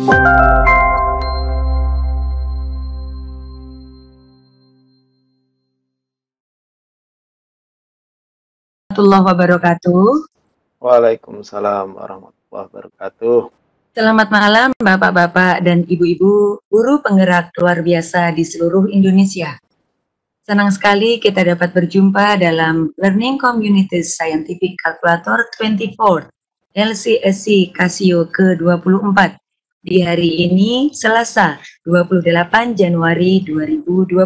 Warahmatullahi wabarakatuh. Waalaikumsalam warahmatullahi wabarakatuh. Selamat malam Bapak-Bapak dan Ibu-Ibu, guru penggerak luar biasa di seluruh Indonesia. Senang sekali kita dapat berjumpa dalam Learning Communities Scientific Calculator 24 LCSC Casio ke-24 di hari ini Selasa 28 Januari 2020.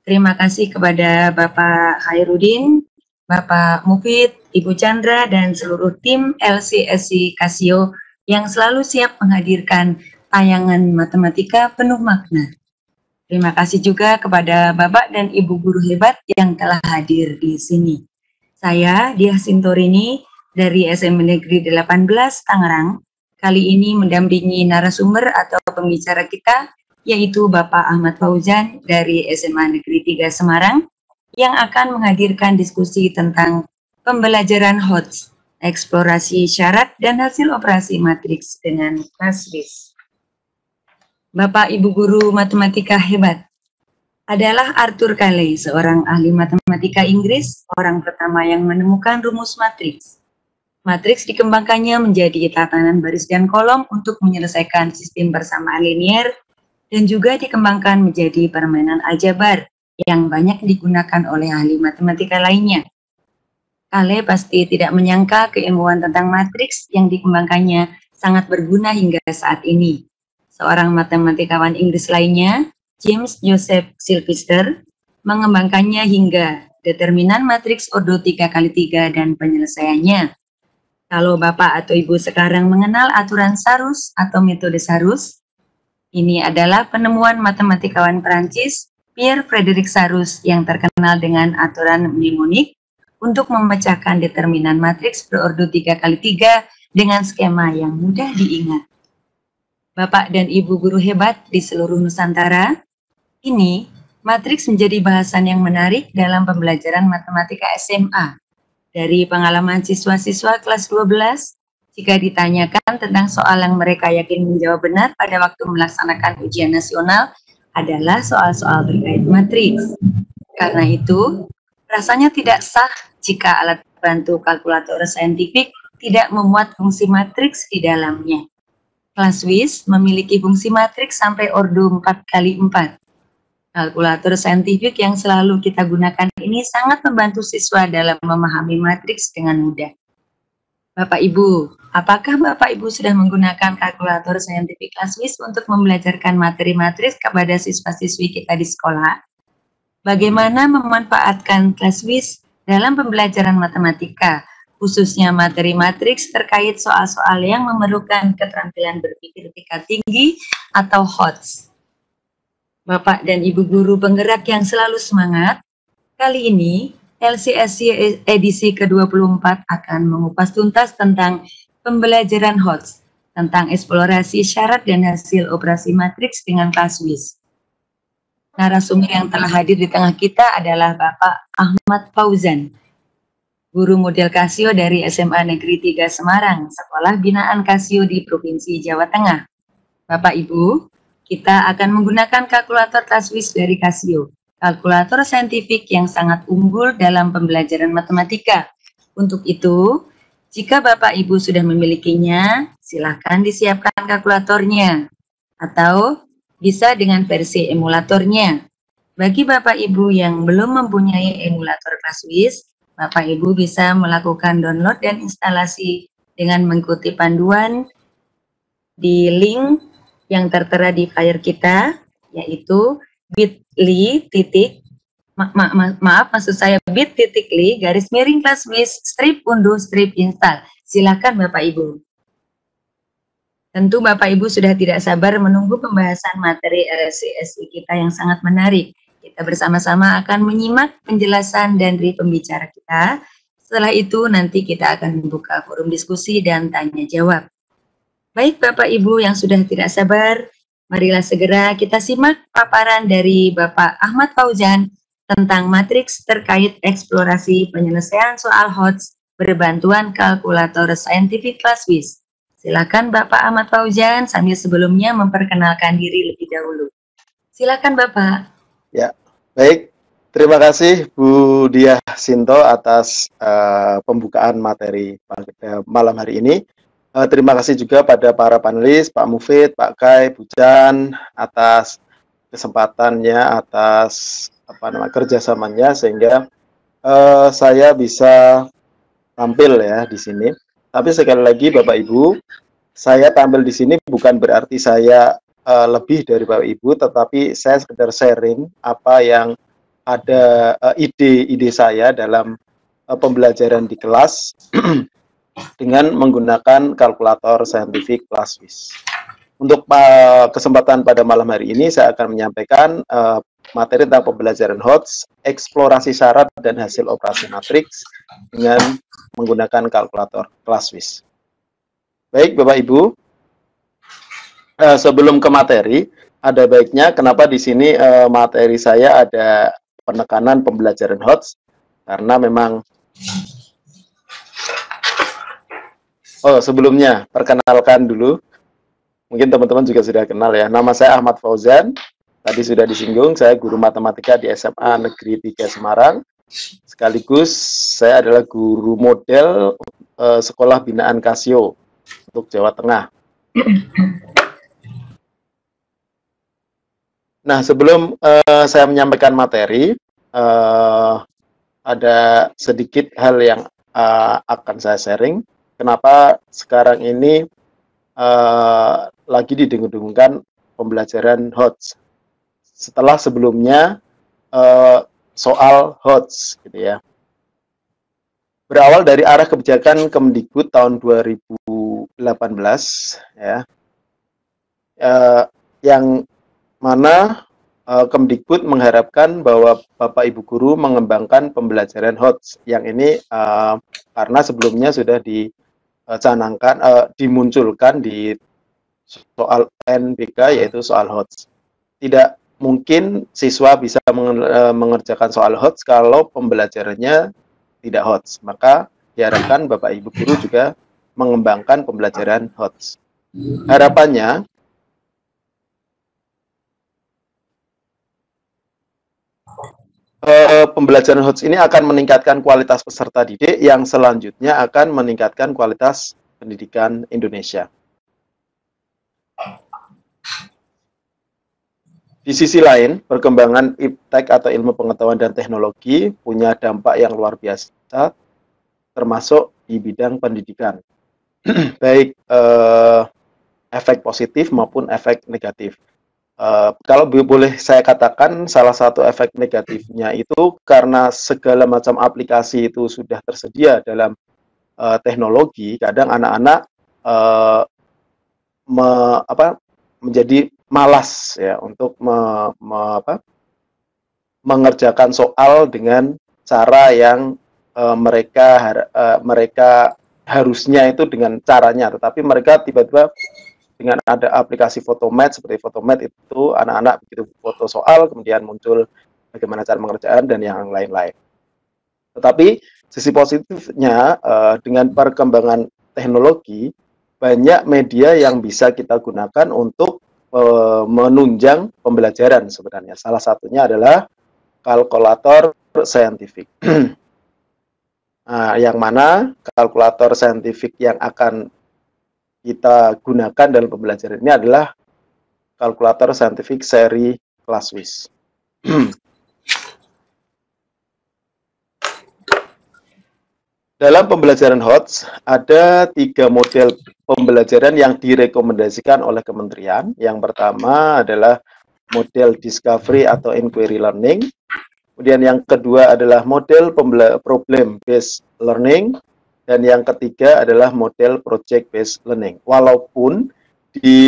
Terima kasih kepada Bapak Hairudin, Bapak Mufid, Ibu Chandra, dan seluruh tim LCSC Casio yang selalu siap menghadirkan tayangan matematika penuh makna. Terima kasih juga kepada Bapak dan Ibu guru hebat yang telah hadir di sini. Saya, Diah Sintorini, dari SMA Negeri 18 Tangerang, kali ini mendampingi narasumber atau pembicara kita, yaitu Bapak Ahmad Fauzan dari SMA Negeri 3 Semarang, yang akan menghadirkan diskusi tentang pembelajaran HOTS, eksplorasi syarat dan hasil operasi matriks dengan ClassWiz. Bapak Ibu guru matematika hebat adalah Arthur Cayley, seorang ahli matematika Inggris, orang pertama yang menemukan rumus matriks. Matriks dikembangkannya menjadi tatanan baris dan kolom untuk menyelesaikan sistem persamaan linier dan juga dikembangkan menjadi permainan aljabar yang banyak digunakan oleh ahli matematika lainnya. Cayley pasti tidak menyangka keilmuan tentang matriks yang dikembangkannya sangat berguna hingga saat ini. Seorang matematikawan Inggris lainnya, James Joseph Sylvester, mengembangkannya hingga determinan matriks ordo 3x3 dan penyelesaiannya. Kalau Bapak atau Ibu sekarang mengenal aturan Sarus atau metode Sarus, ini adalah penemuan matematikawan Prancis Pierre Frédéric Sarus yang terkenal dengan aturan mnemonik untuk memecahkan determinan matriks berordo 3x3 dengan skema yang mudah diingat. Bapak dan Ibu guru hebat di seluruh Nusantara, ini matriks menjadi bahasan yang menarik dalam pembelajaran matematika SMA. Dari pengalaman siswa-siswa kelas 12, jika ditanyakan tentang soal yang mereka yakin menjawab benar pada waktu melaksanakan ujian nasional adalah soal-soal terkait matriks. Karena itu, rasanya tidak sah jika alat bantu kalkulator saintifik tidak memuat fungsi matriks di dalamnya. ClassWiz memiliki fungsi matriks sampai ordo 4x4. Kalkulator saintifik yang selalu kita gunakan ini sangat membantu siswa dalam memahami matriks dengan mudah. Bapak Ibu, apakah Bapak Ibu sudah menggunakan kalkulator saintifik ClassWiz untuk membelajarkan materi matriks kepada siswa-siswi kita di sekolah? Bagaimana memanfaatkan ClassWiz dalam pembelajaran matematika, khususnya materi matriks terkait soal-soal yang memerlukan keterampilan berpikir tingkat tinggi atau HOTS? Bapak dan Ibu guru penggerak yang selalu semangat, kali ini LCSC edisi ke-24 akan mengupas tuntas tentang pembelajaran HOTS, tentang eksplorasi syarat dan hasil operasi matriks dengan ClassWiz. Narasumber yang telah hadir di tengah kita adalah Bapak Ahmad Fauzan, guru model Casio dari SMA Negeri 3 Semarang, sekolah binaan Casio di Provinsi Jawa Tengah. Bapak Ibu, kita akan menggunakan kalkulator ClassWiz dari Casio, kalkulator saintifik yang sangat unggul dalam pembelajaran matematika. Untuk itu, jika Bapak Ibu sudah memilikinya, silakan disiapkan kalkulatornya, atau bisa dengan versi emulatornya. Bagi Bapak Ibu yang belum mempunyai emulator ClassWiz, Bapak Ibu bisa melakukan download dan instalasi dengan mengikuti panduan di link yang tertera di flyer kita, yaitu bit.ly ClassWiz /unduh/install. Silakan Bapak Ibu. Tentu Bapak Ibu sudah tidak sabar menunggu pembahasan materi LCSI kita yang sangat menarik. Kita bersama-sama akan menyimak penjelasan dari pembicara kita. Setelah itu nanti kita akan membuka forum diskusi dan tanya jawab. Baik Bapak Ibu yang sudah tidak sabar, marilah segera kita simak paparan dari Bapak Ahmad Fauzan tentang matriks terkait eksplorasi penyelesaian soal HOTS berbantuan kalkulator saintifik ClassWiz. Silakan Bapak Ahmad Fauzan sambil sebelumnya memperkenalkan diri lebih dahulu. Silakan Bapak. Ya, baik. Terima kasih Bu Diah Sinto atas pembukaan materi malam hari ini. Terima kasih juga pada para panelis, Pak Mufid, Pak Kai, Bu Jan, atas kesempatannya, atas kerjasamanya sehingga saya bisa tampil ya di sini. Tapi sekali lagi Bapak Ibu, saya tampil di sini bukan berarti saya lebih dari Bapak Ibu, tetapi saya sekedar sharing apa yang ada ide-ide saya dalam pembelajaran di kelas dengan menggunakan kalkulator saintifik Plaswis. Untuk kesempatan pada malam hari ini saya akan menyampaikan materi tentang pembelajaran HOTS, eksplorasi syarat dan hasil operasi matriks dengan menggunakan kalkulator Plaswis. Baik Bapak Ibu, sebelum ke materi, ada baiknya kenapa di sini materi saya ada penekanan pembelajaran HOTS, karena memang sebelumnya perkenalkan dulu, mungkin teman-teman juga sudah kenal ya, nama saya Ahmad Fauzan, tadi sudah disinggung, saya guru matematika di SMA Negeri 3 Semarang, sekaligus saya adalah guru model Sekolah Binaan Casio untuk Jawa Tengah. Nah, sebelum saya menyampaikan materi, ada sedikit hal yang akan saya sharing. Kenapa sekarang ini lagi didengung-dengungkan pembelajaran HOTS. Setelah sebelumnya soal HOTS, gitu ya. Berawal dari arah kebijakan Kemdikbud tahun 2018, ya, yang mana Kemdikbud mengharapkan bahwa Bapak Ibu Guru mengembangkan pembelajaran HOTS yang ini karena sebelumnya sudah dicanangkan, dimunculkan di soal NBK yaitu soal HOTS. Tidak mungkin siswa bisa mengerjakan soal HOTS kalau pembelajarannya tidak HOTS. Maka diharapkan Bapak Ibu Guru juga mengembangkan pembelajaran HOTS. Harapannya pembelajaran HOTS ini akan meningkatkan kualitas peserta didik yang selanjutnya akan meningkatkan kualitas pendidikan Indonesia. Di sisi lain, perkembangan iptek atau ilmu pengetahuan dan teknologi punya dampak yang luar biasa, termasuk di bidang pendidikan. Baik efek positif maupun efek negatif. Kalau boleh saya katakan, salah satu efek negatifnya itu karena segala macam aplikasi itu sudah tersedia dalam teknologi, kadang anak-anak menjadi malas ya untuk mengerjakan soal dengan cara yang mereka harusnya itu dengan caranya, tetapi mereka tiba-tiba dengan ada aplikasi Photomat, seperti Photomat itu anak-anak begitu foto soal kemudian muncul bagaimana cara mengerjakan dan yang lain-lain. Tetapi sisi positifnya dengan perkembangan teknologi banyak media yang bisa kita gunakan untuk menunjang pembelajaran sebenarnya. Salah satunya adalah kalkulator saintifik. Nah, yang mana kalkulator saintifik yang akan kita gunakan dalam pembelajaran ini adalah kalkulator saintifik seri Plaswis. Dalam pembelajaran HOTS, ada 3 model pembelajaran yang direkomendasikan oleh kementerian. Yang pertama adalah model discovery atau inquiry learning. Kemudian yang kedua adalah model problem based learning. Dan yang ketiga adalah model project based learning. Walaupun di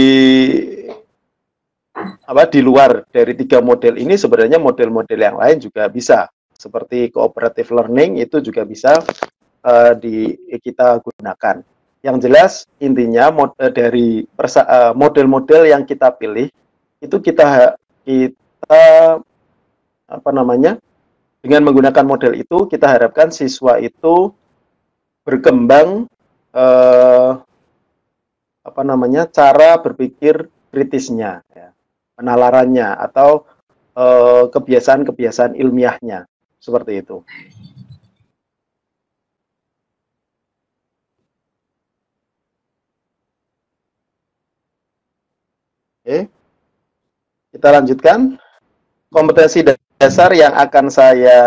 luar dari 3 model ini sebenarnya model-model yang lain juga bisa. Seperti cooperative learning itu juga bisa kita gunakan. Yang jelas intinya dari model-model yang kita pilih itu kita dengan menggunakan model itu kita harapkan siswa itu berkembang apa namanya, cara berpikir kritisnya, ya, penalarannya atau kebiasaan-kebiasaan ilmiahnya, seperti itu. Oke, kita lanjutkan. Kompetensi dasar yang akan saya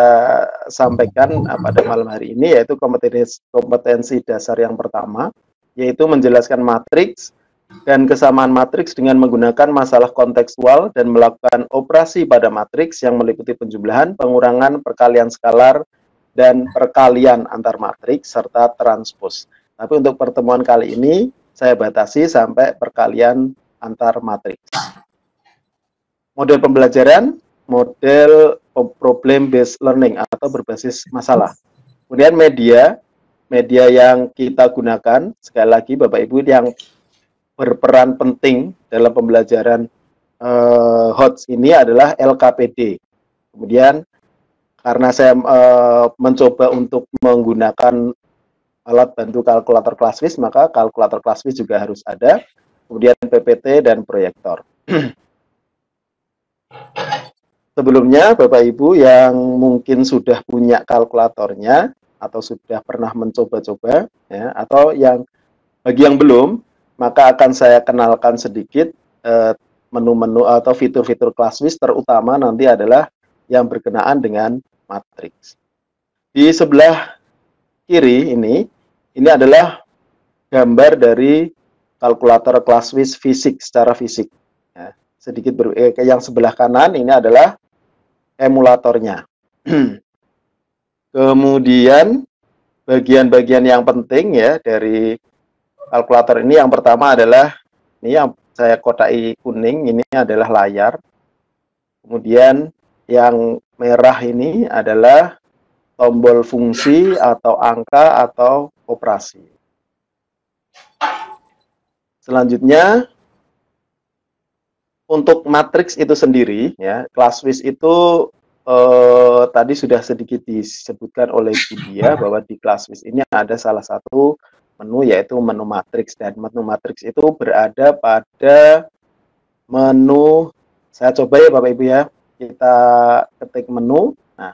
sampaikan pada malam hari ini yaitu kompetensi dasar yang pertama, yaitu menjelaskan matriks dan kesamaan matriks dengan menggunakan masalah kontekstual dan melakukan operasi pada matriks yang meliputi penjumlahan, pengurangan, perkalian skalar, dan perkalian antar matriks serta transpos. Tapi untuk pertemuan kali ini saya batasi sampai perkalian antar matriks. Model pembelajaran, model problem based learning atau berbasis masalah. Kemudian media yang kita gunakan, sekali lagi Bapak Ibu yang berperan penting dalam pembelajaran HOTS ini adalah LKPD. Kemudian karena saya mencoba untuk menggunakan alat bantu kalkulator Classwiz, maka kalkulator Classwiz juga harus ada. Kemudian PPT dan proyektor. Sebelumnya, Bapak Ibu yang mungkin sudah punya kalkulatornya atau sudah pernah mencoba-coba, ya, atau bagi yang belum, maka akan saya kenalkan sedikit menu-menu atau fitur-fitur Classwiz, terutama nanti adalah yang berkenaan dengan matriks. Di sebelah kiri ini adalah gambar dari kalkulator Classwiz fisik secara fisik. Ya, sedikit yang sebelah kanan ini adalah emulatornya. Kemudian bagian-bagian yang penting ya dari kalkulator ini, yang pertama adalah ini yang saya kotai kuning, ini adalah layar. Kemudian yang merah ini adalah tombol fungsi atau angka atau operasi. Selanjutnya untuk matriks itu sendiri, ya, Classwiz itu tadi sudah sedikit disebutkan oleh Budia bahwa di Classwiz ini ada salah satu menu yaitu menu matriks, dan menu matriks itu berada pada menu, saya coba ya Bapak Ibu ya, kita ketik menu. Nah,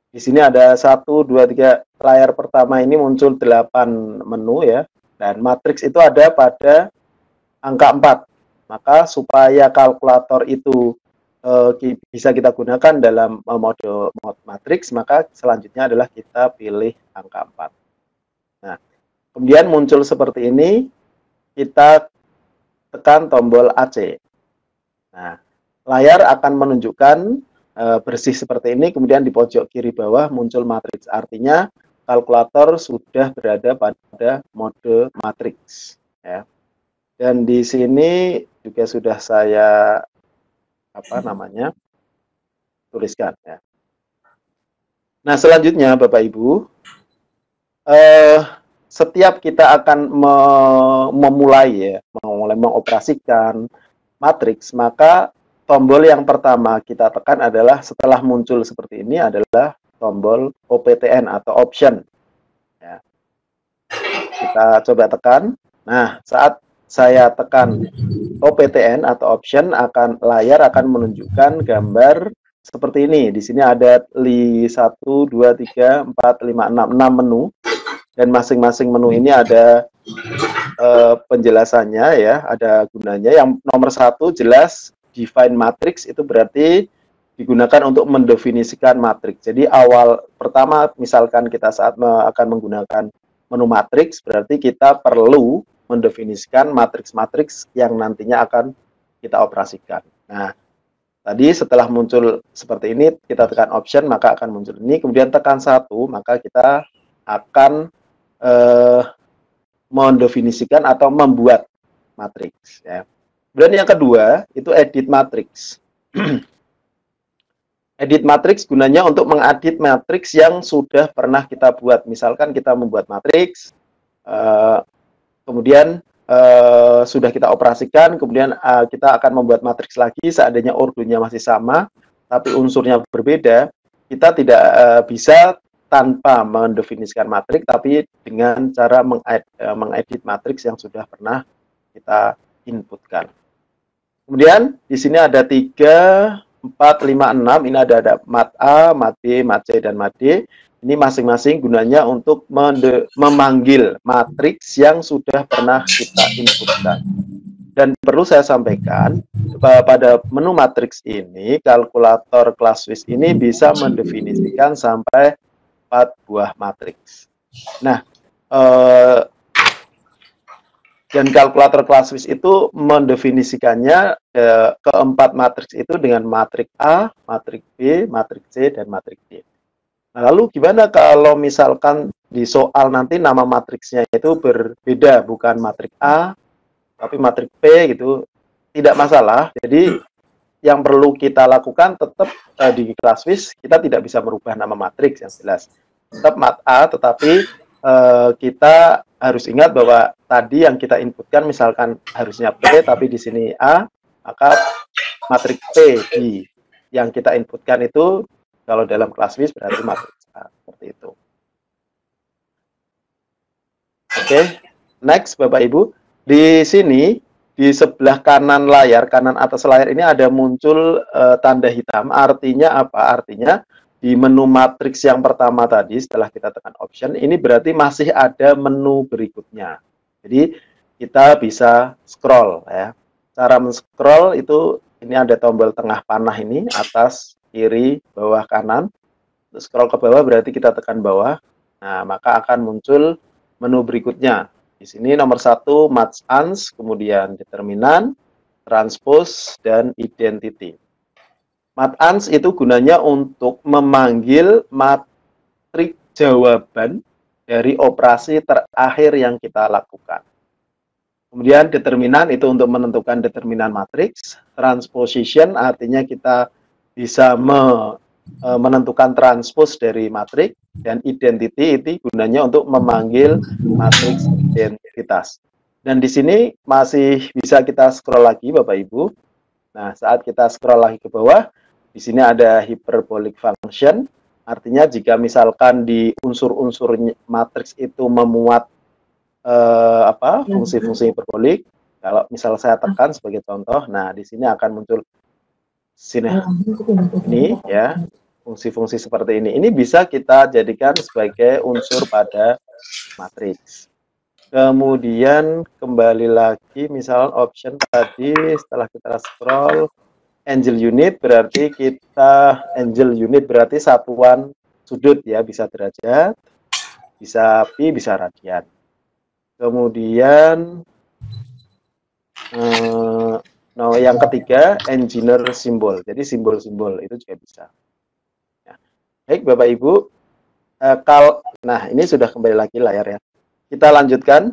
di sini ada 1, 2, 3, layar pertama ini muncul 8 menu ya, dan matriks itu ada pada angka 4. Maka supaya kalkulator itu bisa kita gunakan dalam mode matriks, maka selanjutnya adalah kita pilih angka 4. Nah, kemudian muncul seperti ini, kita tekan tombol AC. Nah, layar akan menunjukkan bersih seperti ini, kemudian di pojok kiri bawah muncul matriks. Artinya kalkulator sudah berada pada mode matriks. Ya. Dan di sini juga sudah saya tuliskan ya. Nah, selanjutnya Bapak Ibu, setiap kita akan memulai mengoperasikan matriks, maka tombol yang pertama kita tekan adalah setelah muncul seperti ini adalah tombol OPTN atau option. Ya. Kita coba tekan. Nah, saat saya tekan OPTN atau option, layar akan menunjukkan gambar seperti ini. Di sini ada 1, 2, 3, 4, 5, 6 menu, dan masing-masing menu ini ada penjelasannya ya, ada gunanya. Yang nomor 1 jelas define matrix, itu berarti digunakan untuk mendefinisikan matriks. Jadi awal pertama misalkan kita saat akan menggunakan menu matriks, berarti kita perlu mendefinisikan matriks-matriks yang nantinya akan kita operasikan. Nah, tadi setelah muncul seperti ini, kita tekan option, maka akan muncul ini. Kemudian tekan 1, maka kita akan mendefinisikan atau membuat matriks. Ya. Kemudian yang kedua, itu edit matriks. Edit matriks gunanya untuk mengedit matriks yang sudah pernah kita buat. Misalkan kita membuat matriks, kemudian sudah kita operasikan, kemudian kita akan membuat matriks lagi, seandainya ordonya masih sama, tapi unsurnya berbeda, kita tidak bisa tanpa mendefinisikan matriks, tapi dengan cara mengedit matriks yang sudah pernah kita inputkan. Kemudian di sini ada 3, 4, 5, 6. Ini ada mat A, mat B, mat C, dan mat D. Ini masing-masing gunanya untuk memanggil matriks yang sudah pernah kita inputkan. Dan perlu saya sampaikan, pada menu matriks ini, kalkulator Classwiz ini bisa mendefinisikan sampai 4 buah matriks. Nah, dan kalkulator Classwiz itu mendefinisikannya keempat matriks itu dengan matriks A, matriks B, matriks C, dan matriks D. Nah, lalu gimana kalau misalkan di soal nanti nama matriksnya itu berbeda, bukan matriks A, tapi matriks B gitu, tidak masalah. Jadi yang perlu kita lakukan tetap di Classwiz kita tidak bisa merubah nama matriks yang jelas. Tetap mat A, tetapi kita harus ingat bahwa tadi yang kita inputkan misalkan harusnya P, tapi di sini A, maka matriks P yang kita inputkan itu kalau dalam Classwiz berarti matriks A, seperti itu. Oke, next Bapak Ibu. Di sini, di sebelah kanan layar, kanan atas layar ini ada muncul tanda hitam. Artinya apa? Artinya di menu matriks yang pertama tadi, setelah kita tekan option, ini berarti masih ada menu berikutnya. Jadi, kita bisa scroll ya. Cara men-scroll itu, ini ada tombol tengah panah ini, atas, kiri, bawah, kanan. Scroll ke bawah berarti kita tekan bawah. Nah, maka akan muncul menu berikutnya. Di sini nomor 1 match ans, kemudian determinan, transpose, dan identity. Match ans itu gunanya untuk memanggil matriks jawaban dari operasi terakhir yang kita lakukan. Kemudian determinan itu untuk menentukan determinan matriks. Transposition artinya kita bisa menentukan transpose dari matriks. Dan identity itu gunanya untuk memanggil matriks identitas. Dan di sini masih bisa kita scroll lagi Bapak Ibu. Nah, saat kita scroll lagi ke bawah, di sini ada hyperbolic function. Artinya jika misalkan di unsur-unsur matriks itu memuat fungsi-fungsi hiperbolik, kalau misal saya tekan sebagai contoh, nah di sini akan muncul sini ini ya. Fungsi-fungsi seperti ini. Ini bisa kita jadikan sebagai unsur pada matriks. Kemudian kembali lagi, misal option tadi setelah kita scroll, angle unit berarti satuan sudut ya, bisa derajat, bisa pi, bisa radian. Kemudian yang ketiga, engineer symbol. Jadi simbol-simbol itu juga bisa. Baik Bapak Ibu, nah ini sudah kembali lagi layar ya. Kita lanjutkan.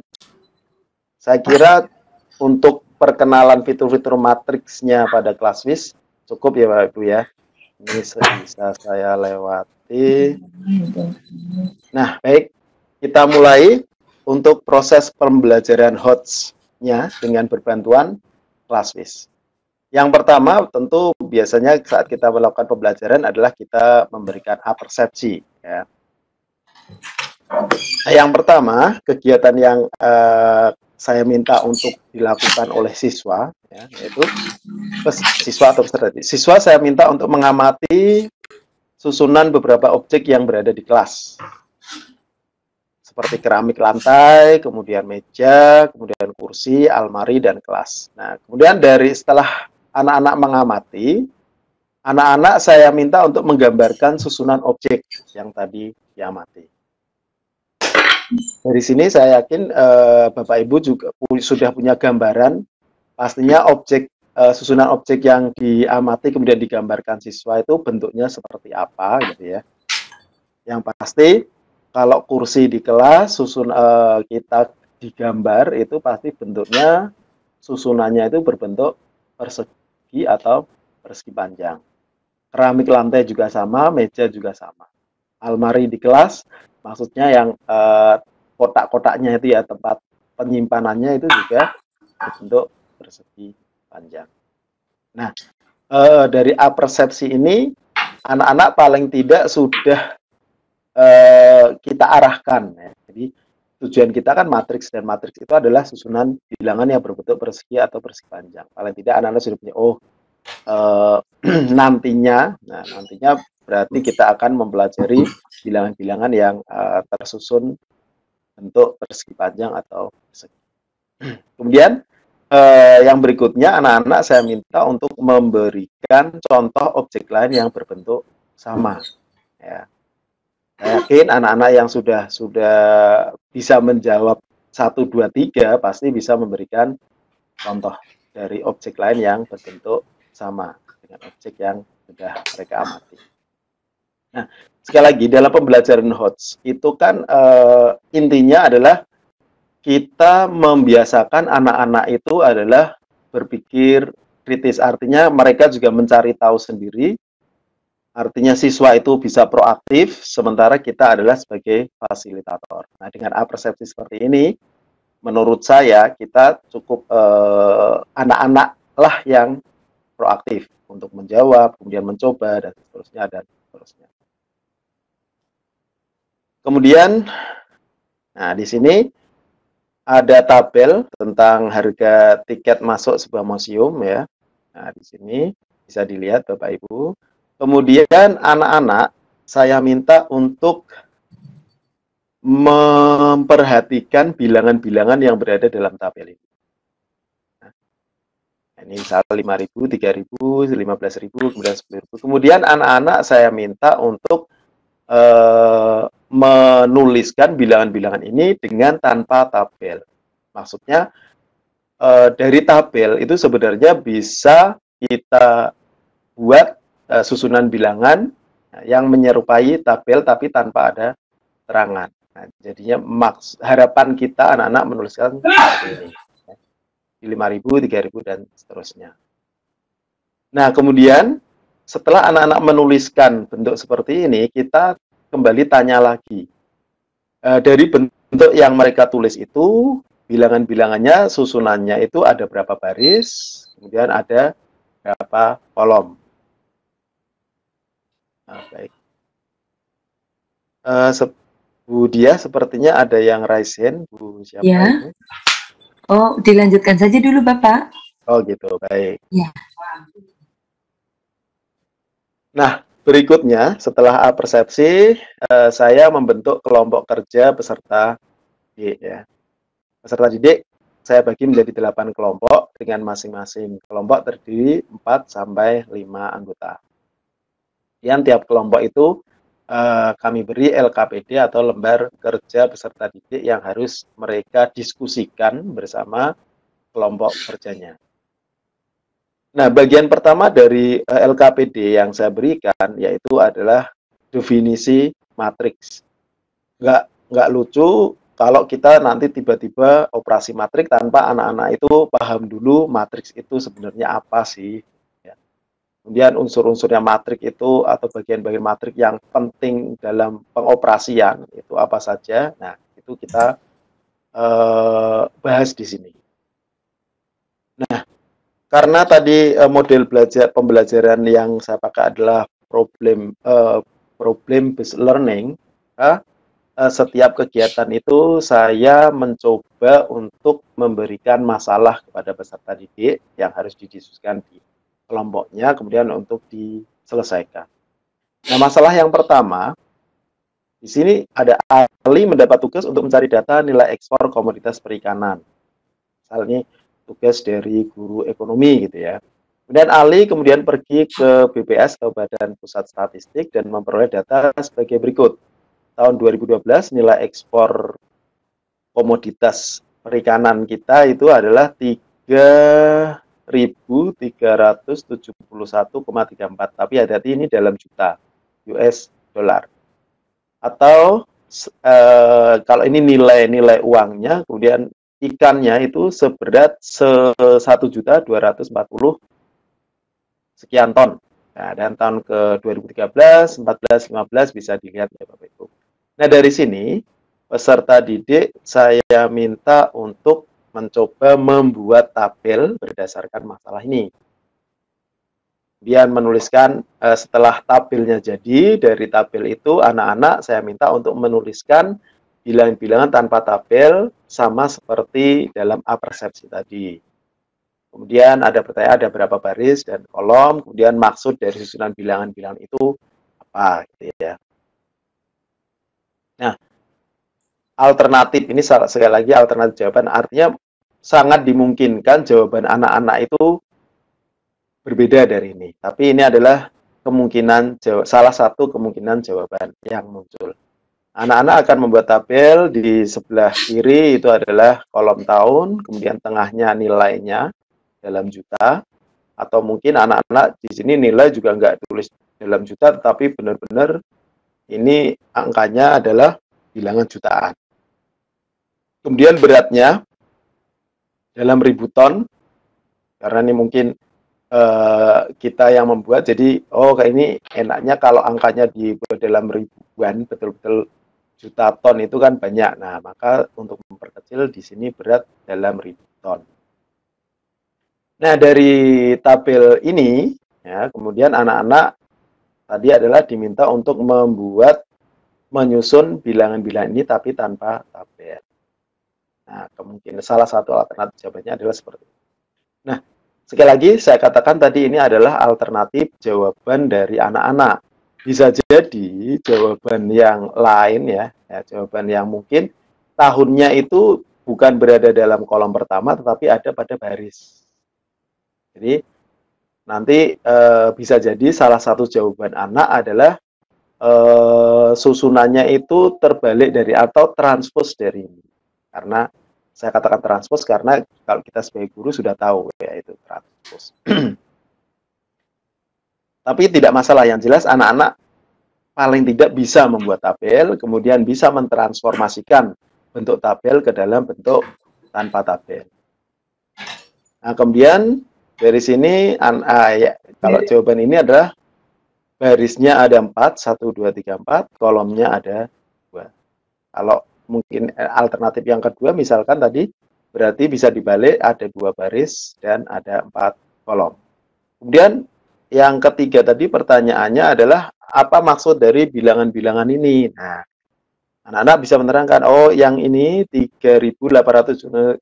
Saya kira untuk perkenalan fitur-fitur matriksnya pada Classwiz cukup ya Bapak Ibu ya. Ini bisa saya lewati. Nah baik, kita mulai untuk proses pembelajaran HOTS-nya dengan berbantuan Classwiz. Yang pertama tentu biasanya saat kita melakukan pembelajaran adalah kita memberikan apersepsi ya. Nah, yang pertama kegiatan yang saya minta untuk dilakukan oleh siswa ya, yaitu siswa atau peserta. Siswa saya minta untuk mengamati susunan beberapa objek yang berada di kelas. Seperti keramik lantai, kemudian meja, kemudian kursi, almari, dan kelas. Nah, kemudian setelah anak-anak mengamati, anak-anak saya minta untuk menggambarkan susunan objek yang tadi diamati. Dari sini saya yakin Bapak Ibu juga sudah punya gambaran, pastinya susunan objek yang diamati kemudian digambarkan siswa itu bentuknya seperti apa gitu ya. Yang pasti kalau kursi di kelas kita digambar itu pasti bentuknya susunannya itu berbentuk persegi atau persegi panjang. Keramik lantai juga sama, meja juga sama. Almari di kelas maksudnya yang kotak-kotaknya itu ya, tempat penyimpanannya itu juga berbentuk persegi panjang. Nah, dari apersepsi ini anak-anak paling tidak sudah kita arahkan ya. Jadi tujuan kita kan matriks, dan matriks itu adalah susunan bilangan yang berbentuk persegi atau persegi panjang. Paling tidak anak-anak sudah punya, nantinya berarti kita akan mempelajari bilangan-bilangan yang tersusun bentuk persegi panjang atau persegi. Kemudian yang berikutnya, anak-anak saya minta untuk memberikan contoh objek lain yang berbentuk sama. Ya. Saya yakin anak-anak yang sudah bisa menjawab 1, 2, 3 pasti bisa memberikan contoh dari objek lain yang berbentuk sama dengan objek yang sudah mereka amati. Nah, sekali lagi dalam pembelajaran HOTS itu kan intinya adalah kita membiasakan anak-anak itu adalah berpikir kritis. Artinya mereka juga mencari tahu sendiri. Artinya siswa itu bisa proaktif, sementara kita adalah sebagai fasilitator. Nah, dengan persepsi seperti ini, menurut saya kita cukup anak-anak lah yang proaktif untuk menjawab, kemudian mencoba, dan seterusnya, dan seterusnya. Kemudian, nah di sini ada tabel tentang harga tiket masuk sebuah museum ya. Nah, di sini bisa dilihat Bapak Ibu. Kemudian anak-anak saya minta untuk memperhatikan bilangan-bilangan yang berada dalam tabel ini. Nah, ini misalnya 5.000, 3.000, 15.000, kemudian 10.000. Kemudian anak-anak saya minta untuk menuliskan bilangan-bilangan ini dengan tanpa tabel. Maksudnya dari tabel itu sebenarnya bisa kita buat susunan bilangan yang menyerupai tabel tapi tanpa ada terangan. Nah, jadinya harapan kita anak-anak menuliskan seperti ini. 5.000, 3.000, dan seterusnya. Nah, kemudian setelah anak-anak menuliskan bentuk seperti ini, kita kembali tanya lagi. Dari bentuk yang mereka tulis itu, bilangan-bilangannya, susunannya itu ada berapa baris, kemudian ada berapa kolom. Nah, baik. Bu Dia, sepertinya ada yang raise hand. Bu siapa ya. itu? Oh, dilanjutkan saja dulu Bapak. Oh gitu, baik. Ya. Nah, berikutnya setelah persepsi, saya membentuk kelompok kerja peserta didik ya. Peserta didik saya bagi menjadi 8 kelompok dengan masing-masing kelompok terdiri 4 sampai 5 anggota. Yang tiap kelompok itu kami beri LKPD atau lembar kerja peserta didik yang harus mereka diskusikan bersama kelompok kerjanya. Nah, bagian pertama dari LKPD yang saya berikan yaitu adalah definisi matriks. Nggak lucu kalau kita nanti tiba-tiba operasi matriks tanpa anak-anak itu paham dulu matriks itu sebenarnya apa sih. Ya. Kemudian unsur-unsurnya matriks itu atau bagian-bagian matriks yang penting dalam pengoperasian itu apa saja. Nah, itu kita bahas di sini. Nah, karena tadi model pembelajaran yang saya pakai adalah problem based learning, setiap kegiatan itu saya mencoba untuk memberikan masalah kepada peserta didik yang harus didiskusikan di kelompoknya, kemudian untuk diselesaikan. Nah, masalah yang pertama, di sini ada Ali mendapat tugas untuk mencari data nilai ekspor komoditas perikanan. Misalnya tugas dari guru ekonomi gitu ya. Kemudian Ali kemudian pergi ke BPS, ke Badan Pusat Statistik, dan memperoleh data sebagai berikut. Tahun 2012 nilai ekspor komoditas perikanan kita itu adalah 3.371,34. Tapi hati-hati, ini dalam juta US dollar. Atau kalau ini nilai uangnya, kemudian ikannya itu seberat 1.240.000 sekian ton. Nah, dan tahun ke 2013, 14, 15 bisa dilihat ya Bapak Ibu. Nah, dari sini peserta didik saya minta untuk mencoba membuat tabel berdasarkan masalah ini. Kemudian menuliskan setelah tabelnya jadi, dari tabel itu anak-anak saya minta untuk menuliskan bilangan-bilangan tanpa tabel sama seperti dalam apersepsi tadi. Kemudian ada pertanyaan ada berapa baris dan kolom, kemudian maksud dari susunan bilangan-bilangan itu apa gitu ya. Nah, alternatif ini sekali lagi alternatif jawaban artinya sangat dimungkinkan jawaban anak-anak itu berbeda dari ini. Tapi ini adalah kemungkinan salah satu kemungkinan jawaban yang muncul. Anak-anak akan membuat tabel di sebelah kiri itu adalah kolom tahun, kemudian tengahnya nilainya dalam juta, atau mungkin anak-anak di sini nilai juga nggak tulis dalam juta, tetapi benar-benar ini angkanya adalah bilangan jutaan. Kemudian beratnya dalam ribu ton, karena ini mungkin kita yang membuat, jadi kayak ini enaknya kalau angkanya dibuat dalam ribuan, betul-betul juta ton itu kan banyak. Nah, maka untuk memperkecil di sini berat dalam ribu ton. Nah, dari tabel ini, ya, kemudian anak-anak tadi adalah diminta untuk menyusun bilangan-bilangan ini tapi tanpa tabel. Nah, kemungkinan salah satu alternatif jawabannya adalah seperti itu. Nah, sekali lagi saya katakan tadi ini adalah alternatif jawaban dari anak-anak. Bisa jadi jawaban yang lain ya, jawaban yang mungkin tahunnya itu bukan berada dalam kolom pertama tetapi ada pada baris. Jadi nanti bisa jadi salah satu jawaban anak adalah susunannya itu terbalik dari atau transpose dari ini. Karena saya katakan transpose karena kalau kita sebagai guru sudah tahu ya itu transpose. Tapi tidak masalah, yang jelas anak-anak paling tidak bisa membuat tabel, kemudian bisa mentransformasikan bentuk tabel ke dalam bentuk tanpa tabel. Nah, kemudian dari sini ya, kalau jawaban ini adalah barisnya ada 4, 1, 2, 3, 4, kolomnya ada 2. Kalau mungkin alternatif yang kedua misalkan tadi berarti bisa dibalik, ada 2 baris dan ada 4 kolom. Kemudian yang ketiga tadi pertanyaannya adalah apa maksud dari bilangan-bilangan ini? Nah, anak-anak bisa menerangkan, oh yang ini 3.800,34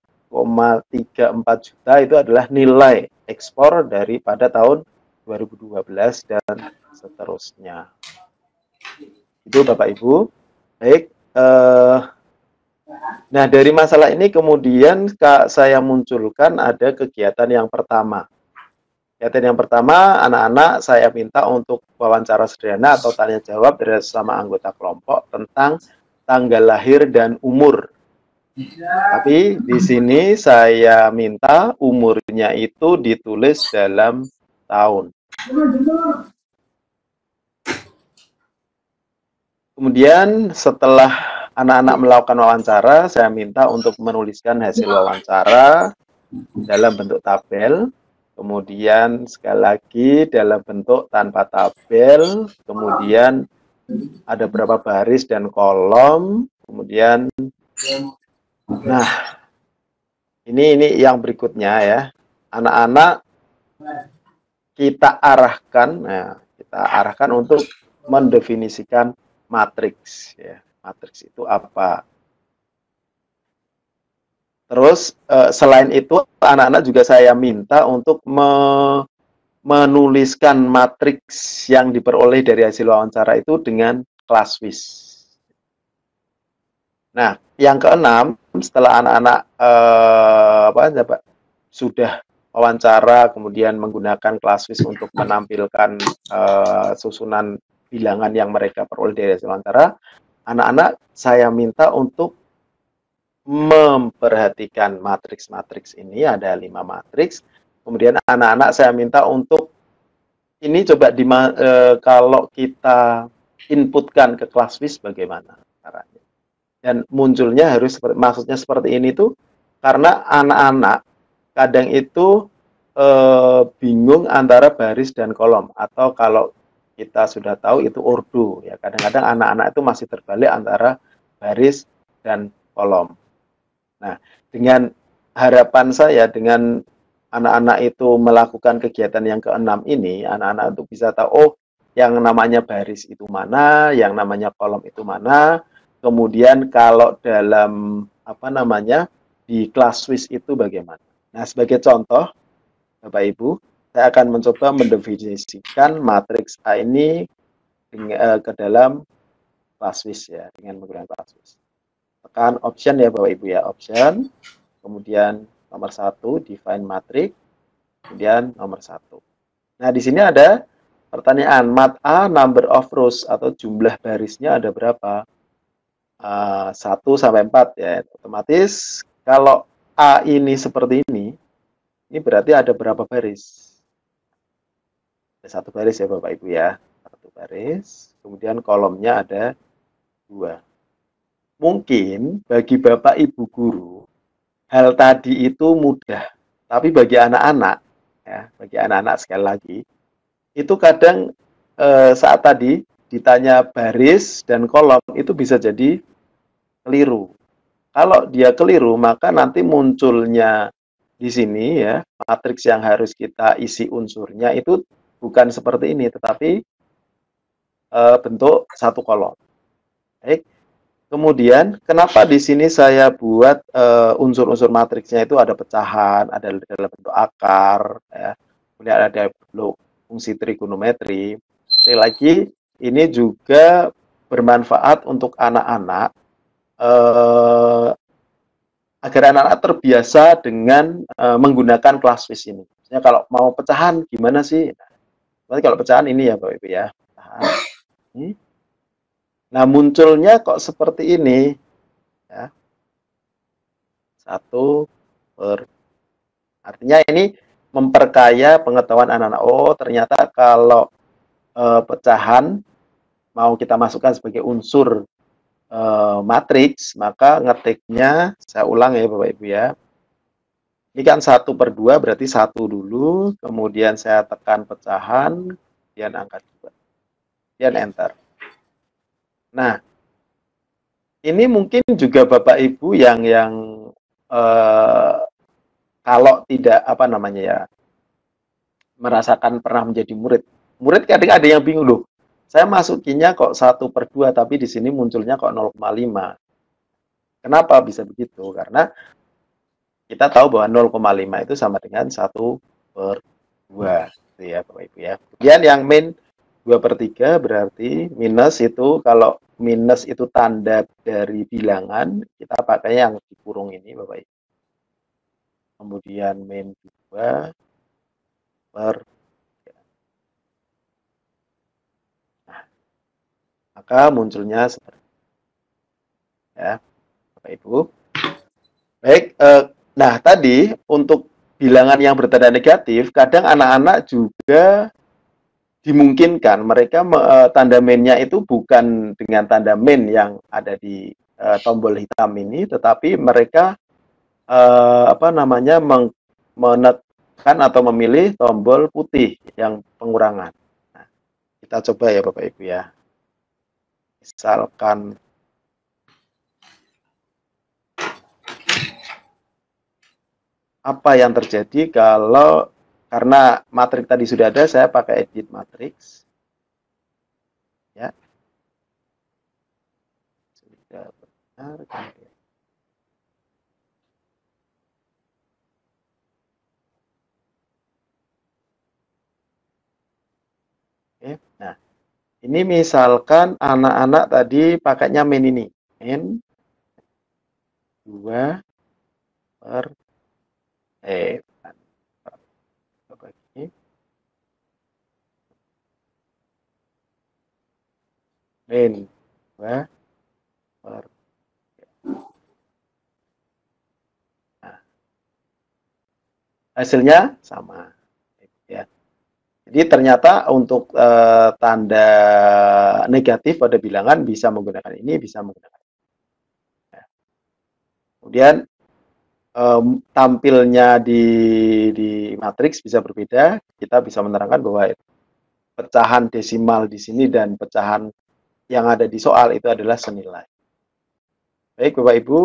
juta itu adalah nilai ekspor daripada tahun 2012 dan seterusnya. Itu Bapak Ibu. Baik. Nah, dari masalah ini kemudian saya munculkan ada kegiatan yang pertama. Kegiatan yang pertama, anak-anak saya minta untuk wawancara sederhana atau tanya jawab dari sesama anggota kelompok tentang tanggal lahir dan umur. Tapi di sini saya minta umurnya itu ditulis dalam tahun. Kemudian setelah anak-anak melakukan wawancara, saya minta untuk menuliskan hasil wawancara dalam bentuk tabel. Kemudian sekali lagi dalam bentuk tanpa tabel, kemudian ada berapa baris dan kolom, kemudian nah ini yang berikutnya ya, anak-anak kita arahkan untuk mendefinisikan matriks ya. Matriks itu apa? Terus selain itu anak-anak juga saya minta untuk menuliskan matriks yang diperoleh dari hasil wawancara itu dengan class-wise. Nah, yang keenam, setelah anak-anak sudah wawancara kemudian menggunakan class-wise untuk menampilkan susunan bilangan yang mereka peroleh dari hasil wawancara, anak-anak saya minta untuk memperhatikan matriks-matriks ini, ada 5 matriks. Kemudian anak-anak saya minta untuk ini coba kalau kita inputkan ke class-wise bagaimana caranya. Dan munculnya harus maksudnya seperti ini tuh karena anak-anak kadang itu bingung antara baris dan kolom, atau kalau kita sudah tahu itu ordo ya. Kadang-kadang anak-anak itu masih terbalik antara baris dan kolom. Nah, dengan harapan saya dengan anak-anak itu melakukan kegiatan yang keenam ini, anak-anak untuk bisa tahu, oh yang namanya baris itu mana, yang namanya kolom itu mana, kemudian kalau dalam apa namanya di kelas Swiss itu bagaimana. Nah, sebagai contoh, Bapak Ibu, saya akan mencoba mendefinisikan matriks A ini ke dalam kelas Swiss ya, dengan menggunakan kelas Swiss. Tekan option ya Bapak Ibu ya, option, kemudian nomor 1 define matrix, kemudian nomor 1. Nah, di sini ada pertanyaan, mat A number of rows atau jumlah barisnya ada berapa? 1 sampai 4 ya. Otomatis kalau A ini seperti ini berarti ada berapa baris? Ada 1 baris ya Bapak Ibu ya. 1 baris, kemudian kolomnya ada 2. Mungkin bagi Bapak Ibu guru, hal tadi itu mudah. Tapi bagi anak-anak, ya, bagi anak-anak sekali lagi, itu kadang saat tadi ditanya baris dan kolom itu bisa jadi keliru. Kalau dia keliru, maka nanti munculnya di sini ya, matriks yang harus kita isi unsurnya itu bukan seperti ini, tetapi bentuk 1 kolom. Baik. Kemudian, kenapa di sini saya buat unsur-unsur matriksnya itu ada pecahan, ada dalam bentuk akar, ya. Kemudian ada bentuk fungsi trigonometri. Sekali lagi, ini juga bermanfaat untuk anak-anak agar anak-anak terbiasa dengan menggunakan kelas Swiss ini. Misalnya kalau mau pecahan gimana sih? Berarti kalau pecahan ini ya Bapak Ibu ya. Pecahan. Nah, munculnya kok seperti ini. Ya. 1 per. Artinya ini memperkaya pengetahuan anak-anak. Oh, ternyata kalau pecahan mau kita masukkan sebagai unsur matriks, maka ngetiknya, saya ulang ya Bapak Ibu ya. Ini kan 1 per 2 berarti 1 dulu, kemudian saya tekan pecahan, kemudian angka 2. Kemudian enter. Nah, ini mungkin juga Bapak Ibu yang kalau tidak apa namanya ya, merasakan pernah menjadi murid. Murid kadang ada yang bingung loh. Saya masukinya kok 1 per 2 tapi di sini munculnya kok 0,5. Kenapa bisa begitu? Karena kita tahu bahwa 0,5 itu sama dengan 1 per 2. Gitu ya Bapak Ibu ya. Kemudian yang min 2 per 3 berarti minus itu, kalau minus itu tanda dari bilangan, kita pakai yang dikurung ini Bapak Ibu. Kemudian min 2 per 3. Nah, maka munculnya seperti ini. Ya, Bapak Ibu. Baik, nah tadi untuk bilangan yang bertanda negatif, kadang anak-anak juga dimungkinkan mereka tanda min-nya itu bukan dengan tanda min yang ada di tombol hitam ini, tetapi mereka apa namanya menekan atau memilih tombol putih yang pengurangan. Nah, kita coba ya Bapak Ibu ya. Misalkan apa yang terjadi kalau, karena matriks tadi sudah ada, saya pakai edit matriks. Ya. Sudah benar. Oke. Nah, ini misalkan anak-anak tadi pakainya min ini. Min 2 per min 2 per. Nah, hasilnya sama ya. Jadi ternyata untuk tanda negatif pada bilangan bisa menggunakan ini, bisa menggunakan ini. Ya. Kemudian tampilnya di matriks bisa berbeda. Kita bisa menerangkan bahwa pecahan desimal di sini dan pecahan yang ada di soal itu adalah senilai. Baik Bapak Ibu,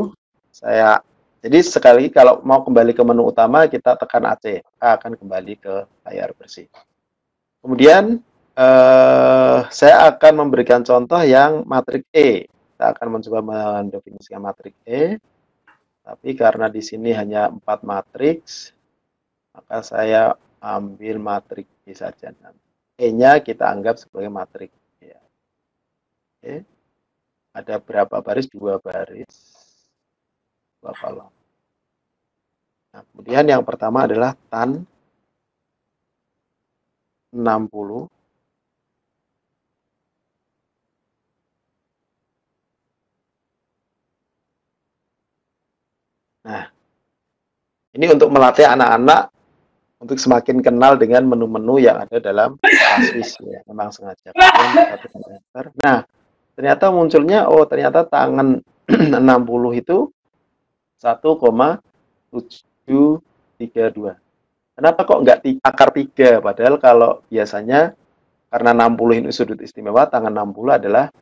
jadi sekali kalau mau kembali ke menu utama, kita tekan AC, akan kembali ke layar bersih. Kemudian saya akan memberikan contoh yang matriks E. kita akan mencoba mendefinisikan matriks E, tapi karena di sini hanya 4 matriks, maka saya ambil matriks B saja. E-nya kita anggap sebagai matriks E. Oke. Ada berapa baris? 2 baris, 2 kolom. Nah, kemudian yang pertama adalah tan 60. Nah, ini untuk melatih anak-anak untuk semakin kenal dengan menu-menu yang ada dalam ClassWiz ya, memang sengaja. Nah, ternyata munculnya, oh ternyata tangan 60 itu 1,732. Kenapa kok nggak akar 3? Padahal kalau biasanya karena 60 ini sudut istimewa, tangan 60 adalah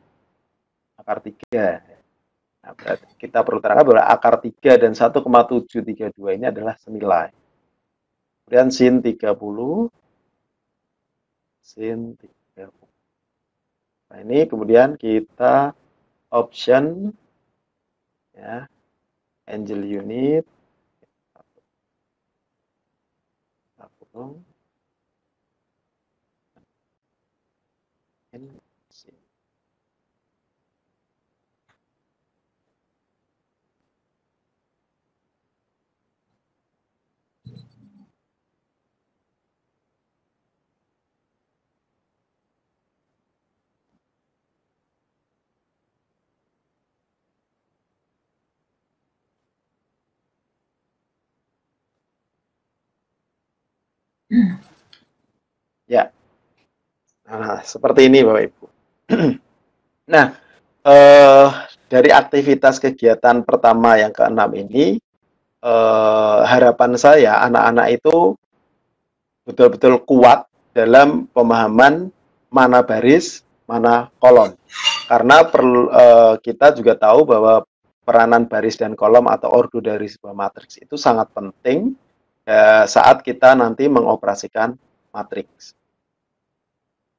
akar 3. Nah, berarti kita perlu terangkan bahwa akar 3 dan 1,732 ini adalah senilai. Kemudian sin 30. Sin 30. Nah, ini kemudian kita option ya, angle unit. Ya, nah, seperti ini Bapak Ibu. Nah, dari aktivitas kegiatan pertama yang ke-6 ini, harapan saya anak-anak itu betul-betul kuat dalam pemahaman mana baris, mana kolom. Karena kita juga tahu bahwa peranan baris dan kolom atau ordo dari sebuah matriks itu sangat penting saat kita nanti mengoperasikan matriks.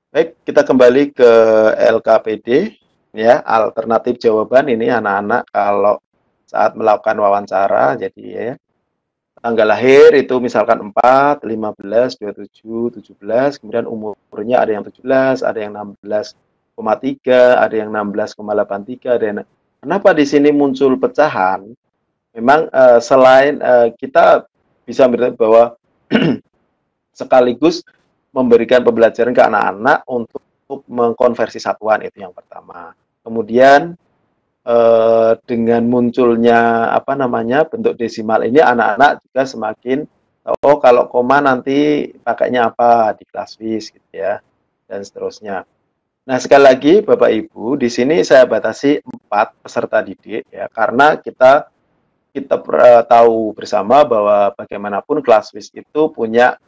Baik, kita kembali ke LKPD ya, alternatif jawaban ini anak-anak kalau saat melakukan wawancara, jadi ya tanggal lahir itu misalkan 4, 15, 27, 17, kemudian umurnya ada yang 17, ada yang 16,3, ada yang 16,83, ada yang... Kenapa di sini muncul pecahan? Memang selain kita bisa melihat bahwa sekaligus memberikan pembelajaran ke anak-anak untuk mengkonversi satuan, itu yang pertama. Kemudian dengan munculnya bentuk desimal ini, anak-anak juga semakin oh kalau koma nanti pakainya apa di ClassWiz gitu ya, dan seterusnya. Nah, sekali lagi Bapak Ibu, di sini saya batasi 4 peserta didik ya, karena kita tahu bersama bahwa bagaimanapun ClassWiz itu punya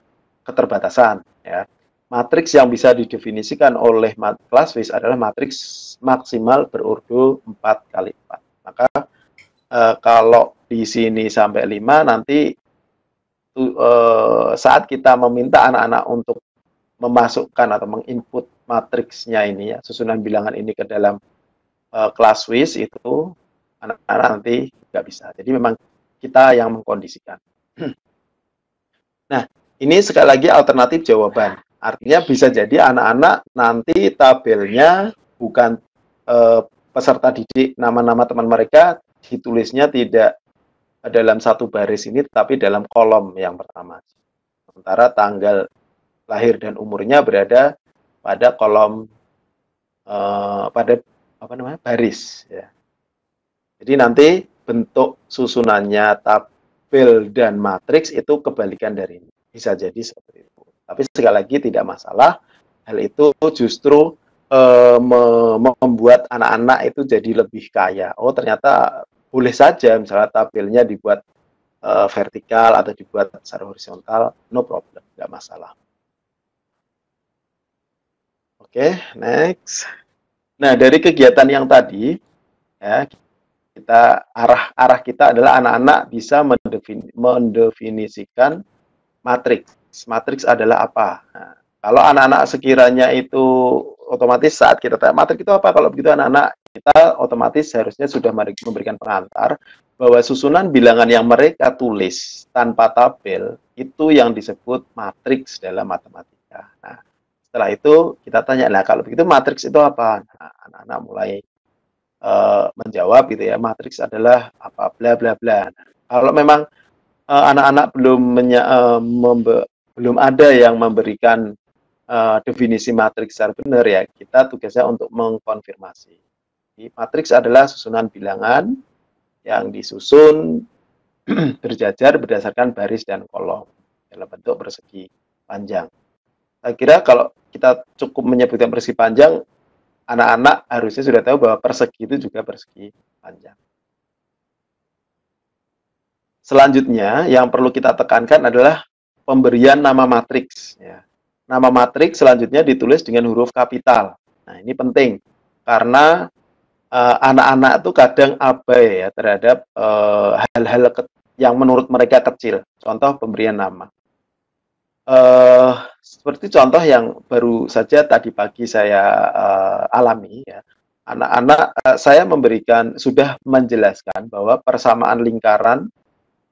keterbatasan ya. Matriks yang bisa didefinisikan oleh ClassWiz adalah matriks maksimal berordo 4x4. Maka kalau di sini sampai 5 nanti saat kita meminta anak-anak untuk memasukkan atau menginput matriksnya ini ya, susunan bilangan ini ke dalam ClassWiz itu anak-anak nanti nggak bisa. Jadi memang kita yang mengkondisikan. Nah, ini sekali lagi alternatif jawaban. Artinya bisa jadi anak-anak nanti tabelnya bukan peserta didik, nama-nama teman mereka ditulisnya tidak dalam satu baris ini, tapi dalam kolom yang pertama. Sementara tanggal lahir dan umurnya berada pada kolom pada baris. Ya. Jadi nanti bentuk susunannya tabel dan matriks itu kebalikan dari ini. Bisa jadi seperti itu. Tapi sekali lagi tidak masalah. Hal itu justru membuat anak-anak itu jadi lebih kaya. Oh ternyata boleh saja misalnya tabelnya dibuat vertikal atau dibuat secara horizontal, no problem, nggak masalah. Oke, next. Nah dari kegiatan yang tadi, ya kita arah kita adalah anak-anak bisa mendefinisikan matriks. Matriks adalah apa? Nah, kalau anak-anak sekiranya itu otomatis saat kita tanya matrik itu apa, kalau begitu anak-anak kita otomatis seharusnya sudah memberikan pengantar bahwa susunan bilangan yang mereka tulis tanpa tabel itu yang disebut matriks dalam matematika. Nah, setelah itu kita tanya, nah kalau begitu matriks itu apa? Nah, anak-anak mulai menjawab gitu ya, matriks adalah apa, bla bla bla. Nah, kalau memang anak-anak belum ada yang memberikan definisi matriks secara benar, ya kita tugasnya untuk mengkonfirmasi. Jadi, matriks adalah susunan bilangan yang disusun berjajar berdasarkan baris dan kolom dalam bentuk persegi panjang. Saya kira kalau kita cukup menyebutkan persegi panjang, anak-anak harusnya sudah tahu bahwa persegi itu juga persegi panjang. Selanjutnya yang perlu kita tekankan adalah pemberian nama matriks. Ya. Nama matriks selanjutnya ditulis dengan huruf kapital. Nah, ini penting karena anak-anak itu kadang abai ya terhadap hal-hal yang menurut mereka kecil. Contoh pemberian nama. Seperti contoh yang baru saja tadi pagi saya alami ya. Anak-anak saya sudah menjelaskan bahwa persamaan lingkaran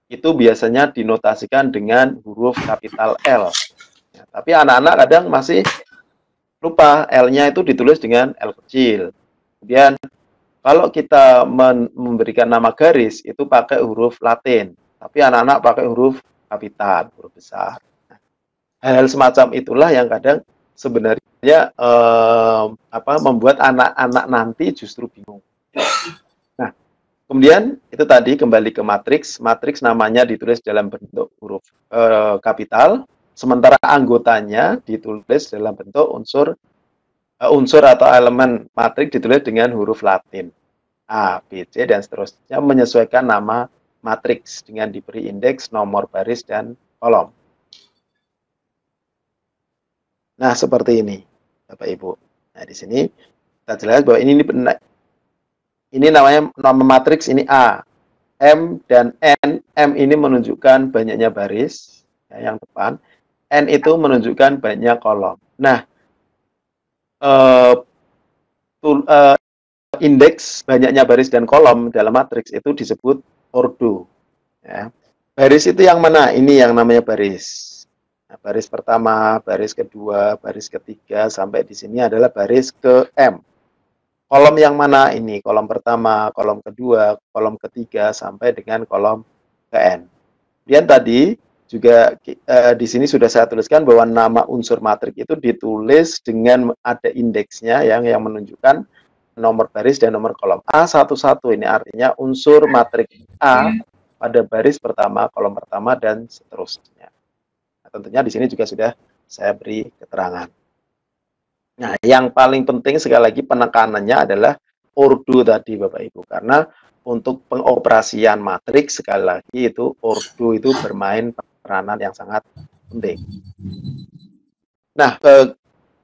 itu biasanya dinotasikan dengan huruf kapital L. Ya, tapi anak-anak kadang masih lupa L-nya itu ditulis dengan L kecil. Kemudian kalau kita memberikan nama garis itu pakai huruf Latin, tapi anak-anak pakai huruf kapital, huruf besar. Hal-hal semacam itulah yang kadang sebenarnya membuat anak-anak nanti justru bingung. Nah, kemudian itu tadi kembali ke matriks. Matriks namanya ditulis dalam bentuk huruf kapital, sementara anggotanya ditulis dalam bentuk unsur atau elemen matriks ditulis dengan huruf Latin. A, B, C, dan seterusnya menyesuaikan nama matriks dengan diberi indeks, nomor baris, dan kolom. Nah, seperti ini, Bapak Ibu. Nah, di sini kita jelaskan bahwa ini namanya nama matriks, ini A. M dan N, M ini menunjukkan banyaknya baris, ya, yang depan. N itu menunjukkan banyak kolom. Nah, indeks banyaknya baris dan kolom dalam matriks itu disebut ordo. Ya. Baris itu yang mana? Ini yang namanya baris. Nah, baris pertama, baris kedua, baris ketiga, sampai di sini adalah baris ke M. Kolom yang mana? Ini kolom pertama, kolom kedua, kolom ketiga, sampai dengan kolom ke N. Kemudian tadi juga di sini sudah saya tuliskan bahwa nama unsur matriks itu ditulis dengan ada indeksnya yang menunjukkan nomor baris dan nomor kolom. A11 ini artinya unsur matriks A pada baris pertama, kolom pertama, dan seterusnya. Nah, tentunya di sini juga sudah saya beri keterangan. Nah, yang paling penting sekali lagi penekanannya adalah ordo tadi Bapak Ibu, karena untuk pengoperasian matriks sekali lagi itu ordo itu bermain peranan yang sangat penting. Nah,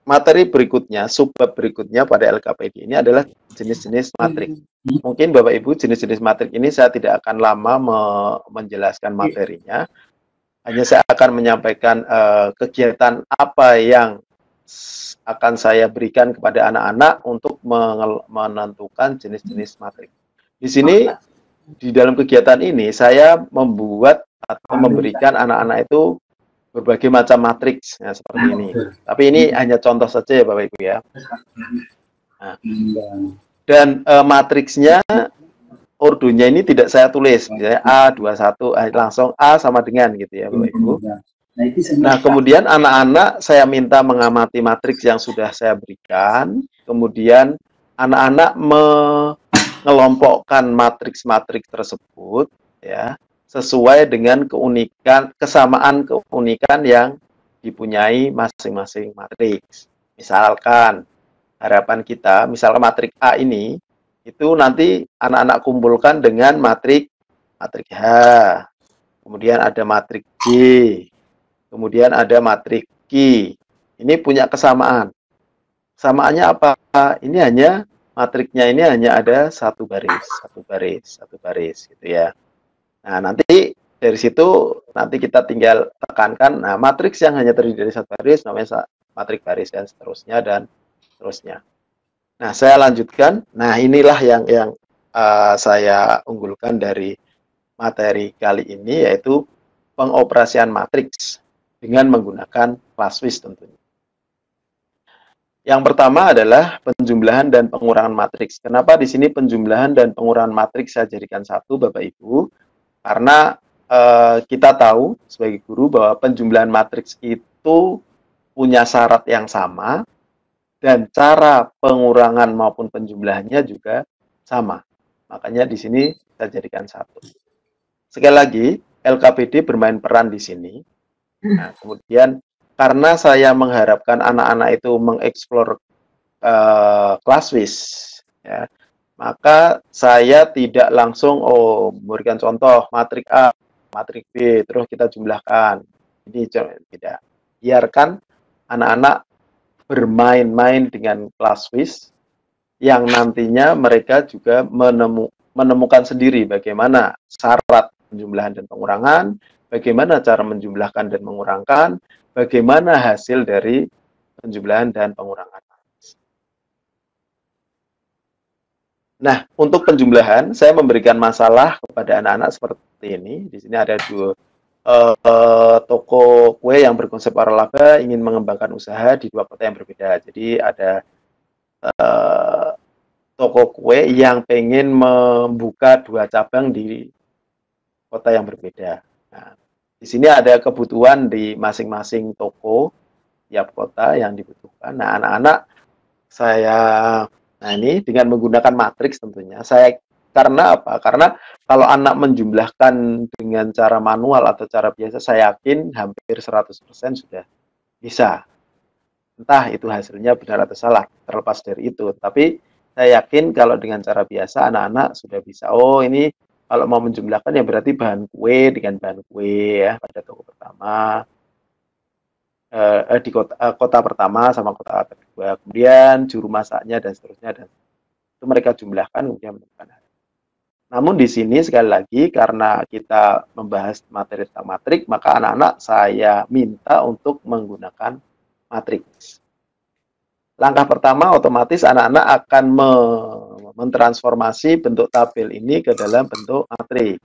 materi berikutnya, subbab berikutnya pada LKPD ini adalah jenis-jenis matriks. Mungkin Bapak Ibu jenis-jenis matriks ini saya tidak akan lama menjelaskan materinya, hanya saya akan menyampaikan kegiatan apa yang akan saya berikan kepada anak-anak untuk menentukan jenis-jenis matriks. Di sini, di dalam kegiatan ini, saya membuat atau memberikan anak-anak itu berbagai macam matriks, ya, seperti ini. Tapi ini hanya contoh saja ya Bapak Ibu ya. Nah, dan matriksnya, ordonya ini tidak saya tulis, misalnya A21, langsung A sama dengan gitu ya Bapak Ibu. Nah, kemudian anak-anak saya minta mengamati matriks yang sudah saya berikan, kemudian anak-anak mengelompokkan matriks-matriks tersebut ya sesuai dengan kesamaan keunikan yang dipunyai masing-masing matriks. Misalkan harapan kita, misalkan matriks A ini itu nanti anak-anak kumpulkan dengan matriks H, kemudian ada matriks G, kemudian ada matriks Q. Ini punya kesamaan. Kesamaannya apa? Ini hanya matriksnya ini hanya ada satu baris gitu ya. Nah, nanti dari situ nanti kita tinggal tekankan. Nah, matriks yang hanya terdiri dari satu baris namanya matriks baris dan seterusnya, dan seterusnya. Nah, saya lanjutkan. Nah, inilah yang saya unggulkan dari materi kali ini, yaitu pengoperasian matriks dengan menggunakan Classwiz tentunya. Yang pertama adalah penjumlahan dan pengurangan matriks. Kenapa di sini penjumlahan dan pengurangan matriks saya jadikan satu, Bapak Ibu? Karena kita tahu sebagai guru bahwa penjumlahan matriks itu punya syarat yang sama dan cara pengurangan maupun penjumlahannya juga sama. Makanya di sini saya jadikan satu. Sekali lagi, LKPD bermain peran di sini. Nah, kemudian karena saya mengharapkan anak-anak itu mengeksplor Classwiz, ya, maka saya tidak langsung memberikan contoh matrik A, matrik B, terus kita jumlahkan. Ini tidak. Biarkan anak-anak bermain-main dengan Classwiz yang nantinya mereka juga menemukan sendiri bagaimana syarat penjumlahan dan pengurangan, bagaimana cara menjumlahkan dan mengurangkan, bagaimana hasil dari penjumlahan dan pengurangan. Nah, untuk penjumlahan, saya memberikan masalah kepada anak-anak seperti ini. Di sini ada dua toko kue yang berkonsep waralaba ingin mengembangkan usaha di dua kota yang berbeda. Jadi ada toko kue yang pengen membuka dua cabang di kota yang berbeda. Nah, di sini ada kebutuhan di masing-masing toko tiap kota yang dibutuhkan. Nah, anak-anak saya, nah ini dengan menggunakan matriks tentunya. Karena apa? Karena kalau anak menjumlahkan dengan cara manual atau cara biasa, saya yakin hampir 100% sudah bisa. Entah itu hasilnya benar atau salah, terlepas dari itu. Tapi saya yakin kalau dengan cara biasa anak-anak sudah bisa. Oh, ini kalau mau menjumlahkan ya berarti bahan kue dengan bahan kue ya pada toko pertama, di kota pertama sama kota kedua. Kemudian juru masaknya dan seterusnya, dan itu mereka jumlahkan kemudian menemukan. Namun di sini sekali lagi karena kita membahas materi tentang matrik, maka anak-anak saya minta untuk menggunakan matriks. Langkah pertama otomatis anak-anak akan mentransformasi bentuk tabel ini ke dalam bentuk matriks.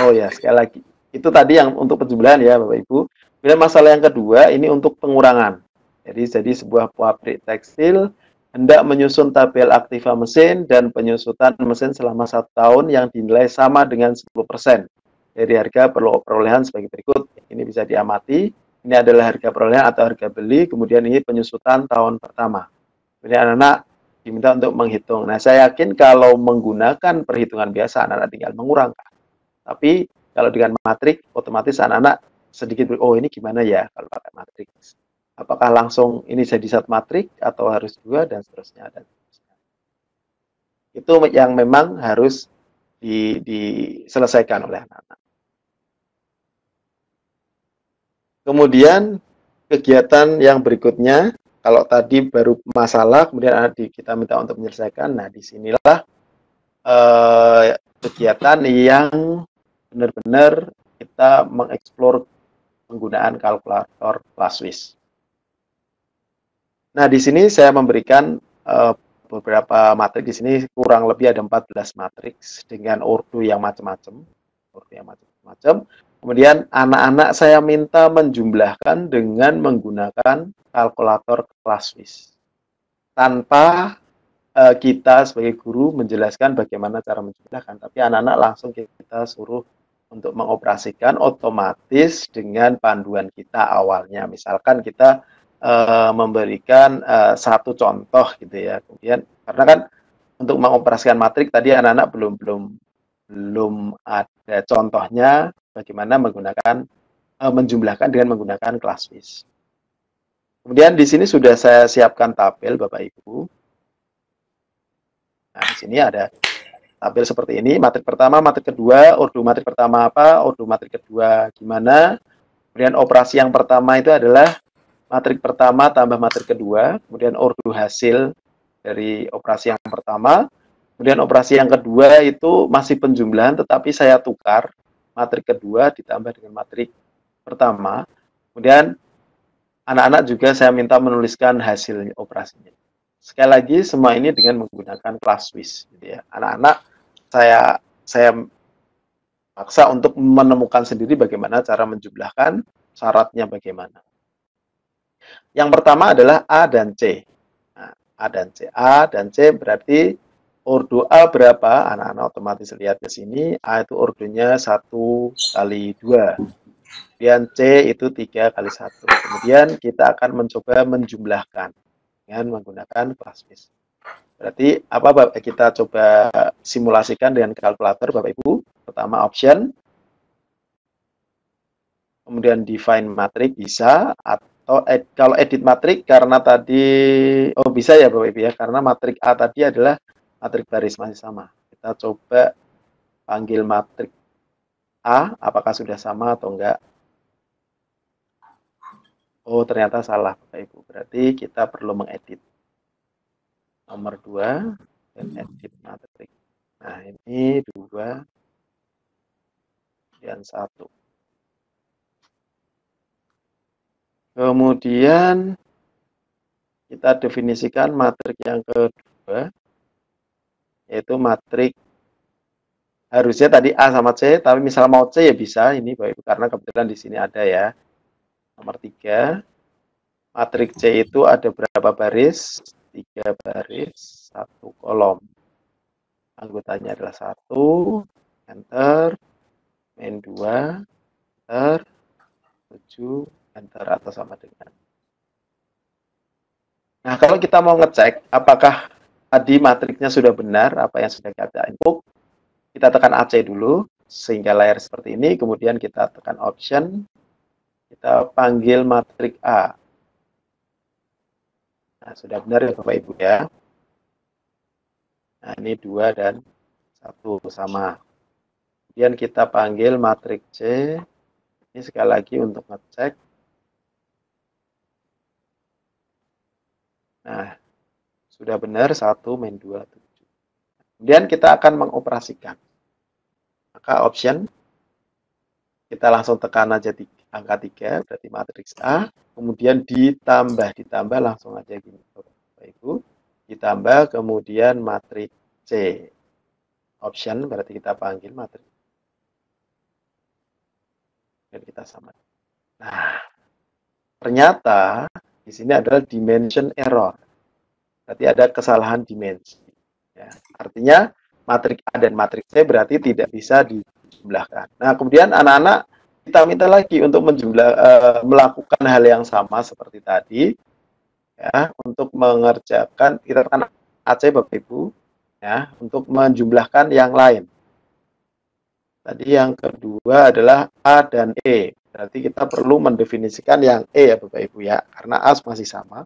Oh ya, sekali lagi. Itu tadi yang untuk penjumlahan ya Bapak Ibu. Kemudian masalah yang kedua ini untuk pengurangan. Jadi sebuah pabrik tekstil hendak menyusun tabel aktiva mesin dan penyusutan mesin selama 1 tahun yang dinilai sama dengan 10% dari harga perolehan sebagai berikut. Ini bisa diamati. Ini adalah harga perolehan atau harga beli, kemudian ini penyusutan tahun pertama. Kemudian anak-anak diminta untuk menghitung. Nah, saya yakin kalau menggunakan perhitungan biasa, anak-anak tinggal mengurangkan. Tapi kalau dengan matrik, otomatis anak-anak sedikit, oh ini gimana ya kalau pakai matrik? Apakah langsung ini jadi satu matrik atau harus dua dan seterusnya. Itu yang memang harus diselesaikan oleh anak-anak. Kemudian kegiatan yang berikutnya, kalau tadi baru masalah, kemudian kita minta untuk menyelesaikan. Nah, disinilah kegiatan yang benar-benar kita mengeksplor penggunaan kalkulator Classwiz. Nah, di sini saya memberikan beberapa matriks. Di sini kurang lebih ada 14 matriks dengan ordo yang macam-macam. Kemudian anak-anak saya minta menjumlahkan dengan menggunakan kalkulator Classwiz. Tanpa kita sebagai guru menjelaskan bagaimana cara menjumlahkan, tapi anak-anak langsung kita suruh untuk mengoperasikan otomatis dengan panduan kita awalnya. Misalkan kita memberikan satu contoh gitu ya. Kemudian karena kan untuk mengoperasikan matrik tadi anak-anak belum ada contohnya bagaimana menggunakan menjumlahkan dengan menggunakan Classwiz. Kemudian di sini sudah saya siapkan tabel Bapak Ibu. Nah, di sini ada tabel seperti ini, matrik pertama, matrik kedua, ordo matrik pertama apa, ordo matrik kedua gimana. Kemudian operasi yang pertama itu adalah matrik pertama tambah matrik kedua, kemudian ordo hasil dari operasi yang pertama. Kemudian operasi yang kedua itu masih penjumlahan, tetapi saya tukar matrik kedua ditambah dengan matrik pertama. Kemudian anak-anak juga saya minta menuliskan hasil operasinya. Sekali lagi, semua ini dengan menggunakan ClassWiz, gitu ya. Anak-anak saya paksa untuk menemukan sendiri bagaimana cara menjumlahkan, syaratnya bagaimana. Yang pertama adalah A dan C. Nah, A dan C. A dan C berarti ordo A berapa? Anak-anak otomatis lihat ke sini. A itu ordonya 1 kali 2. Kemudian C itu 3 kali 1. Kemudian kita akan mencoba menjumlahkan dengan menggunakan ClassWiz. Berarti apa kita coba simulasikan dengan kalkulator Bapak Ibu. Pertama option, kemudian define matrix bisa, atau kalau edit matrix karena tadi bisa ya Bapak Ibu ya, karena matrix A tadi adalah matrix baris masih sama. Kita coba panggil matrix A, apakah sudah sama atau enggak. Oh, ternyata salah Bapak Ibu. Berarti kita perlu mengedit. Nomor 2 dan edit matrix. Nah, ini 2 dan 1. Kemudian kita definisikan matriks yang kedua, yaitu matriks harusnya tadi A sama C, tapi misal mau C ya bisa ini Bapak Ibu, karena kebetulan di sini ada ya. Nomor 3, matriks C itu ada berapa baris? 3 baris, 1 kolom. Anggotanya adalah 1, enter, main 2, enter, 7, enter atau sama dengan. Nah, kalau kita mau ngecek apakah tadi matriksnya sudah benar, apa yang sudah kita input, kita tekan AC dulu, sehingga layar seperti ini, kemudian kita tekan option, kita panggil matriks A. Nah, sudah benar ya Bapak Ibu ya. Nah, ini 2 dan 1 sama. Kemudian kita panggil matriks C. Ini sekali lagi untuk ngecek. Nah, sudah benar 1 main 2, 7. Kemudian kita akan mengoperasikan. Maka option, kita langsung tekan aja angka 3, berarti matriks A. Kemudian ditambah langsung aja gini Bapak Ibu. Ditambah kemudian matriks C. Option berarti kita panggil matriks. Dan kita sama. Nah, ternyata di sini adalah dimension error. Berarti ada kesalahan dimensi. Ya, artinya matriks A dan matriks C berarti tidak bisa dijumlahkan. Nah, kemudian anak-anak kita minta lagi untuk melakukan hal yang sama seperti tadi, ya, untuk mengerjakan, kita tekan AC Bapak Ibu, ya, untuk menjumlahkan yang lain. Tadi yang kedua adalah A dan E. Berarti kita perlu mendefinisikan yang E ya Bapak Ibu ya, karena A masih sama.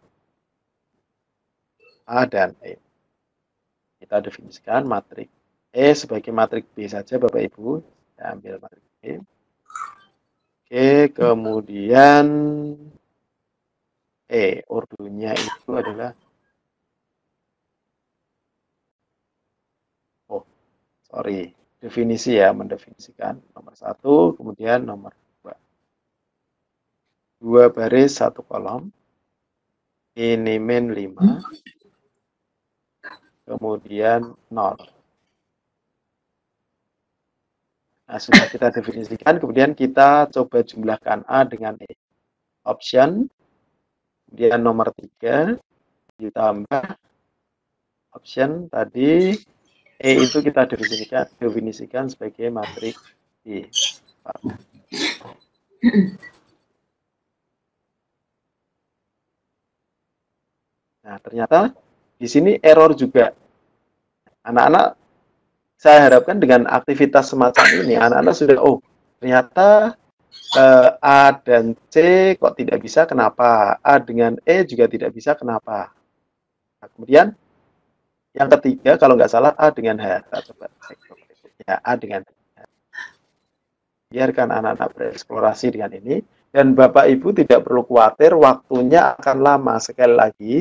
A dan E. Kita definisikan matriks E sebagai matriks B saja Bapak Ibu. Saya ambil matriks B. Oke, kemudian E, ordonya itu adalah definisi ya, mendefinisikan nomor 1, kemudian nomor 2. 2 baris 1 kolom. Ini min 5. Kemudian 0. Nah, sudah kita definisikan, kemudian kita coba jumlahkan A dengan E. Option, kemudian nomor 3, ditambah option tadi, E itu kita definisikan sebagai matriks E. Nah, ternyata di sini error juga. Anak-anak, saya harapkan dengan aktivitas semacam ini, anak-anak sudah, ternyata A dan C kok tidak bisa, kenapa? A dengan E juga tidak bisa, kenapa? Nah, kemudian yang ketiga, kalau nggak salah, A dengan H. Kita coba cek. Ya, A dengan H. Biarkan anak-anak bereksplorasi dengan ini. Dan Bapak Ibu tidak perlu khawatir, waktunya akan lama. Sekali lagi,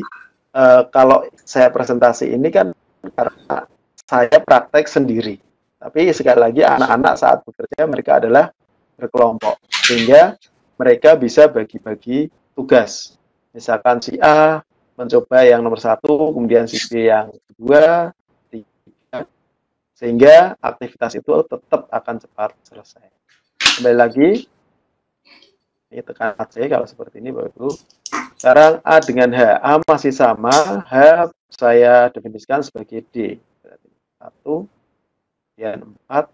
kalau saya presentasi ini kan karena saya praktek sendiri. Tapi sekali lagi, anak-anak saat bekerja, mereka adalah berkelompok. Sehingga mereka bisa bagi-bagi tugas. Misalkan si A mencoba yang nomor 1, kemudian si B yang kedua, 3, sehingga aktivitas itu tetap akan cepat selesai. Kembali lagi, ini tekan C kalau seperti ini Bapak Ibu. Sekarang A dengan H, A masih sama, H saya definisikan sebagai D. 1, kemudian 4,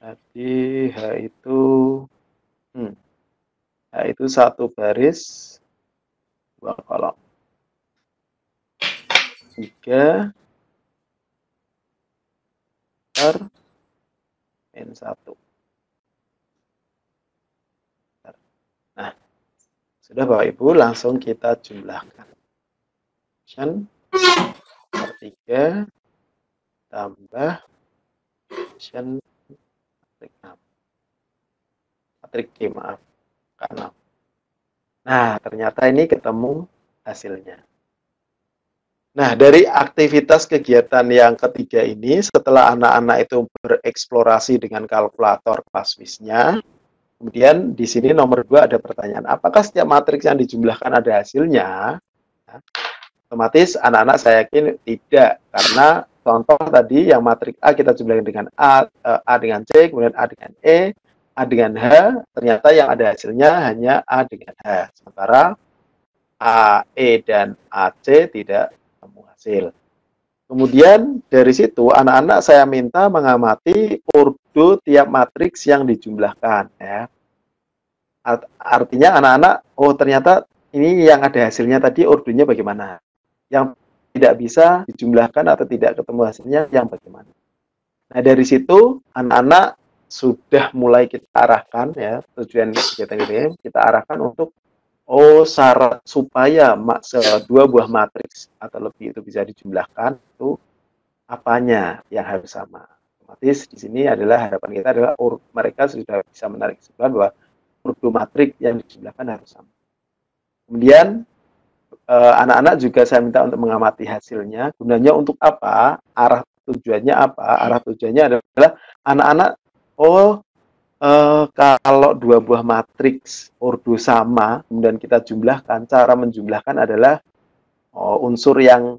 jadi H itu 1 baris, 2 kolom. 3 per min 1. Nah, sudah Bapak Ibu, langsung kita jumlahkan. Function per 3 tambah function matrik 6. Matrik G, maaf. K6. Nah, ternyata ini ketemu hasilnya. Nah, dari aktivitas kegiatan yang ketiga ini, setelah anak-anak itu bereksplorasi dengan kalkulator Classwiz-nya, kemudian di sini nomor 2 ada pertanyaan, apakah setiap matriks yang dijumlahkan ada hasilnya? Nah, otomatis anak-anak saya yakin tidak, karena contoh tadi yang matrik A kita jumlahkan dengan A dengan C, kemudian A dengan E, A dengan H, ternyata yang ada hasilnya hanya A dengan H. Sementara A, E, dan AC tidak ketemu hasil. Kemudian dari situ anak-anak saya minta mengamati ordo tiap matriks yang dijumlahkan. Ya. Artinya anak-anak, oh ternyata ini yang ada hasilnya tadi ordonya bagaimana. Yang tidak bisa dijumlahkan atau tidak ketemu hasilnya yang bagaimana. Nah dari situ anak-anak sudah mulai kita arahkan ya, tujuan kegiatan ini kita arahkan untuk syarat supaya 2 buah matriks atau lebih itu bisa dijumlahkan itu apanya yang harus sama. Otomatis di sini adalah harapan kita adalah mereka sudah bisa menarik kesimpulan bahwa ordo matrik yang dijumlahkan harus sama. Kemudian anak-anak juga saya minta untuk mengamati hasilnya. Gunanya untuk apa? Arah tujuannya apa? Arah tujuannya adalah anak-anak kalau 2 buah matriks ordo sama, kemudian kita jumlahkan, cara menjumlahkan adalah unsur yang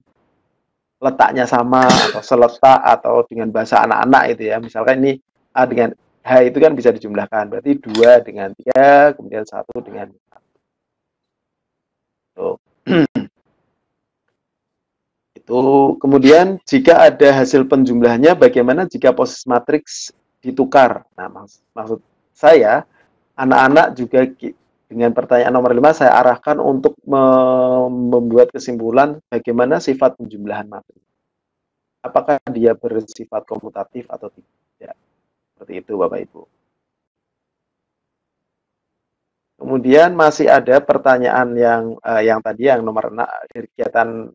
letaknya sama, atau seletak, atau dengan bahasa anak-anak itu ya. Misalkan ini A dengan H itu kan bisa dijumlahkan, berarti 2 dengan 3, kemudian 1 dengan 1. Itu kemudian jika ada hasil penjumlahannya, bagaimana jika posisi matriks ditukar? Nah, maksud saya, anak-anak juga dengan pertanyaan nomor 5 saya arahkan untuk membuat kesimpulan bagaimana sifat penjumlahan matriks. Apakah dia bersifat komutatif atau tidak? Seperti itu Bapak Ibu. Kemudian masih ada pertanyaan yang tadi yang nomor 6 kegiatan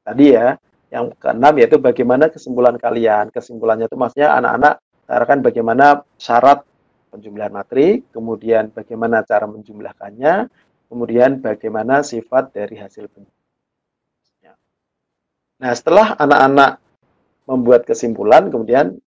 tadi ya, yang ke-6 yaitu bagaimana kesimpulan kalian. Kesimpulannya itu maksudnya anak-anak arahkan bagaimana syarat penjumlahan matrik, kemudian bagaimana cara menjumlahkannya, kemudian bagaimana sifat dari hasil penjumlahannya. Nah, setelah anak-anak membuat kesimpulan, kemudian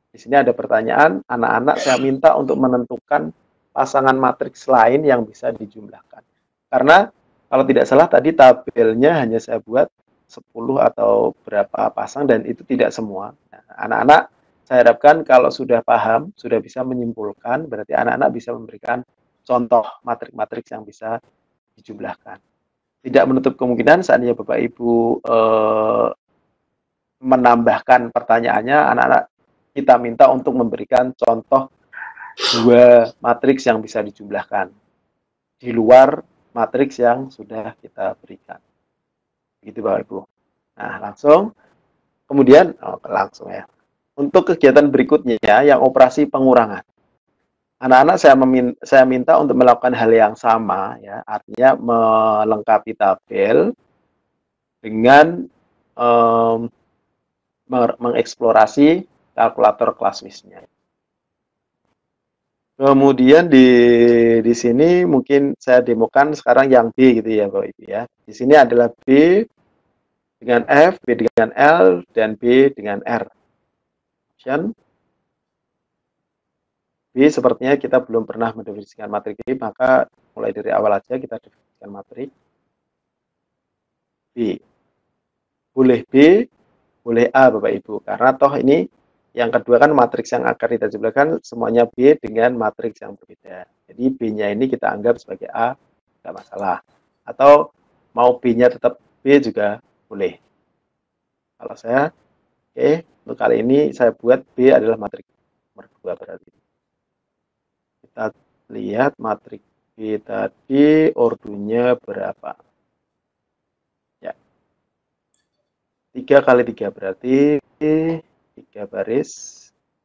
di sini ada pertanyaan, anak-anak saya minta untuk menentukan pasangan matriks lain yang bisa dijumlahkan. Karena kalau tidak salah tadi tabelnya hanya saya buat 10 atau berapa pasang dan itu tidak semua. Nah, anak-anak saya harapkan kalau sudah paham, sudah bisa menyimpulkan, berarti anak-anak bisa memberikan contoh matrik-matriks yang bisa dijumlahkan. Tidak menutup kemungkinan seandainya Bapak Ibu menambahkan pertanyaannya, anak-anak kita minta untuk memberikan contoh 2 matriks yang bisa dijumlahkan di luar matriks yang sudah kita berikan. Begitu Bapak Ibu. Nah, langsung. Kemudian, langsung ya. Untuk kegiatan berikutnya yang operasi pengurangan. Anak-anak saya minta untuk melakukan hal yang sama, ya, artinya melengkapi tabel dengan mengeksplorasi kalkulator Classwiz-nya. Kemudian di sini mungkin saya demokan sekarang yang B gitu ya Bapak Ibu ya. Di sini adalah B dengan F, B dengan L, dan B dengan R. Option. B sepertinya kita belum pernah mendefinisikan matriks B, maka mulai dari awal aja kita definisikan matriks B. Boleh B, boleh A Bapak Ibu, karena toh ini yang kedua kan matriks yang akan kita jumlahkan semuanya B dengan matriks yang berbeda. Jadi B-nya ini kita anggap sebagai A, tidak masalah. Atau mau B-nya tetap B juga boleh. Kalau saya, oke, untuk kali ini saya buat B adalah matriks nomor 2 berarti. Kita lihat matriks B tadi ordunya berapa. Ya, 3 kali 3 berarti 3 baris,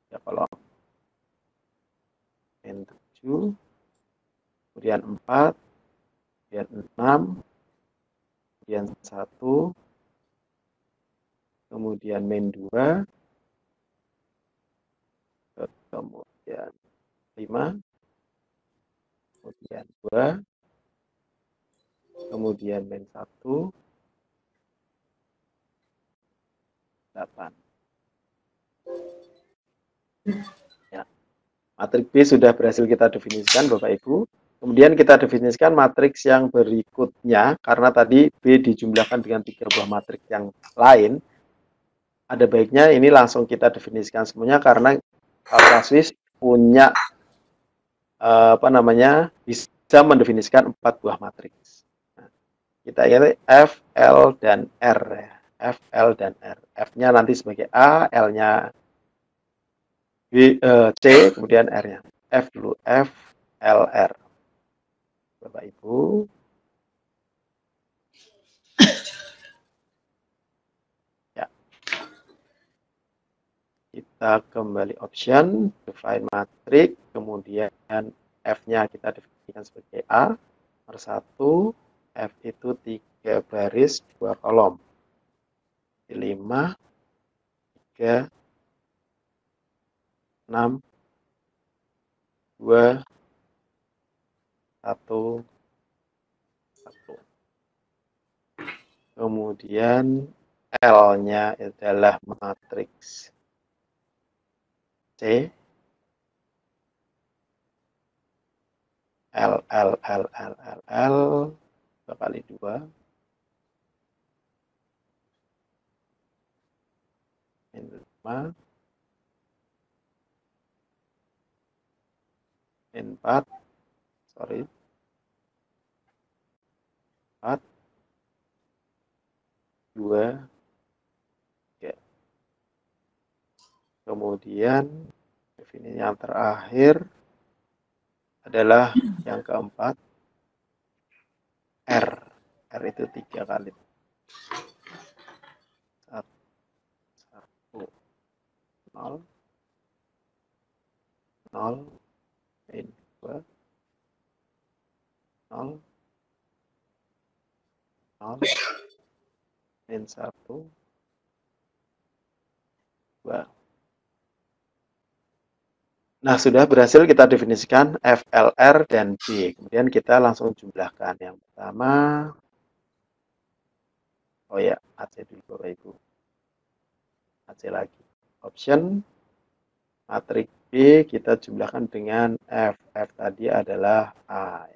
3 kolom. N7, kemudian 4, kemudian 6, kemudian 1, kemudian min 2, kemudian 5, kemudian 2, kemudian min 1, 8. Ya. Matriks B sudah berhasil kita definisikan Bapak Ibu. Kemudian kita definisikan matriks yang berikutnya, karena tadi B dijumlahkan dengan 3 buah matriks yang lain. Ada baiknya ini langsung kita definisikan semuanya, karena Swiss punya bisa mendefinisikan 4 buah matriks. Nah, kita ingat F, L, dan R ya. F, L, dan R. F-nya nanti sebagai A, L-nya C, kemudian R-nya. F dulu, F, L, R. Bapak Ibu. Ya. Kita kembali option, define matrix, kemudian F-nya kita definisikan sebagai A. Nomor 1, F itu 3 baris, 2 kolom. 5, 3, 6, 2, 1, 1. Kemudian L-nya adalah matriks C. L, L, L, L, L, L, 2 kali 2. Min 5. Min 4. Sorry. 4. 2. 3. Kemudian definisi yang terakhir adalah yang keempat, R. R itu 3 kali 1, 0, 0, min 2, 0, 0, min 1, 2. Nah, sudah berhasil kita definisikan F, L, R, dan B. Kemudian kita langsung jumlahkan. Yang pertama, oh ya, AC dulu Bapak Ibu. AC lagi. Option, matriks B kita jumlahkan dengan F. F tadi adalah A.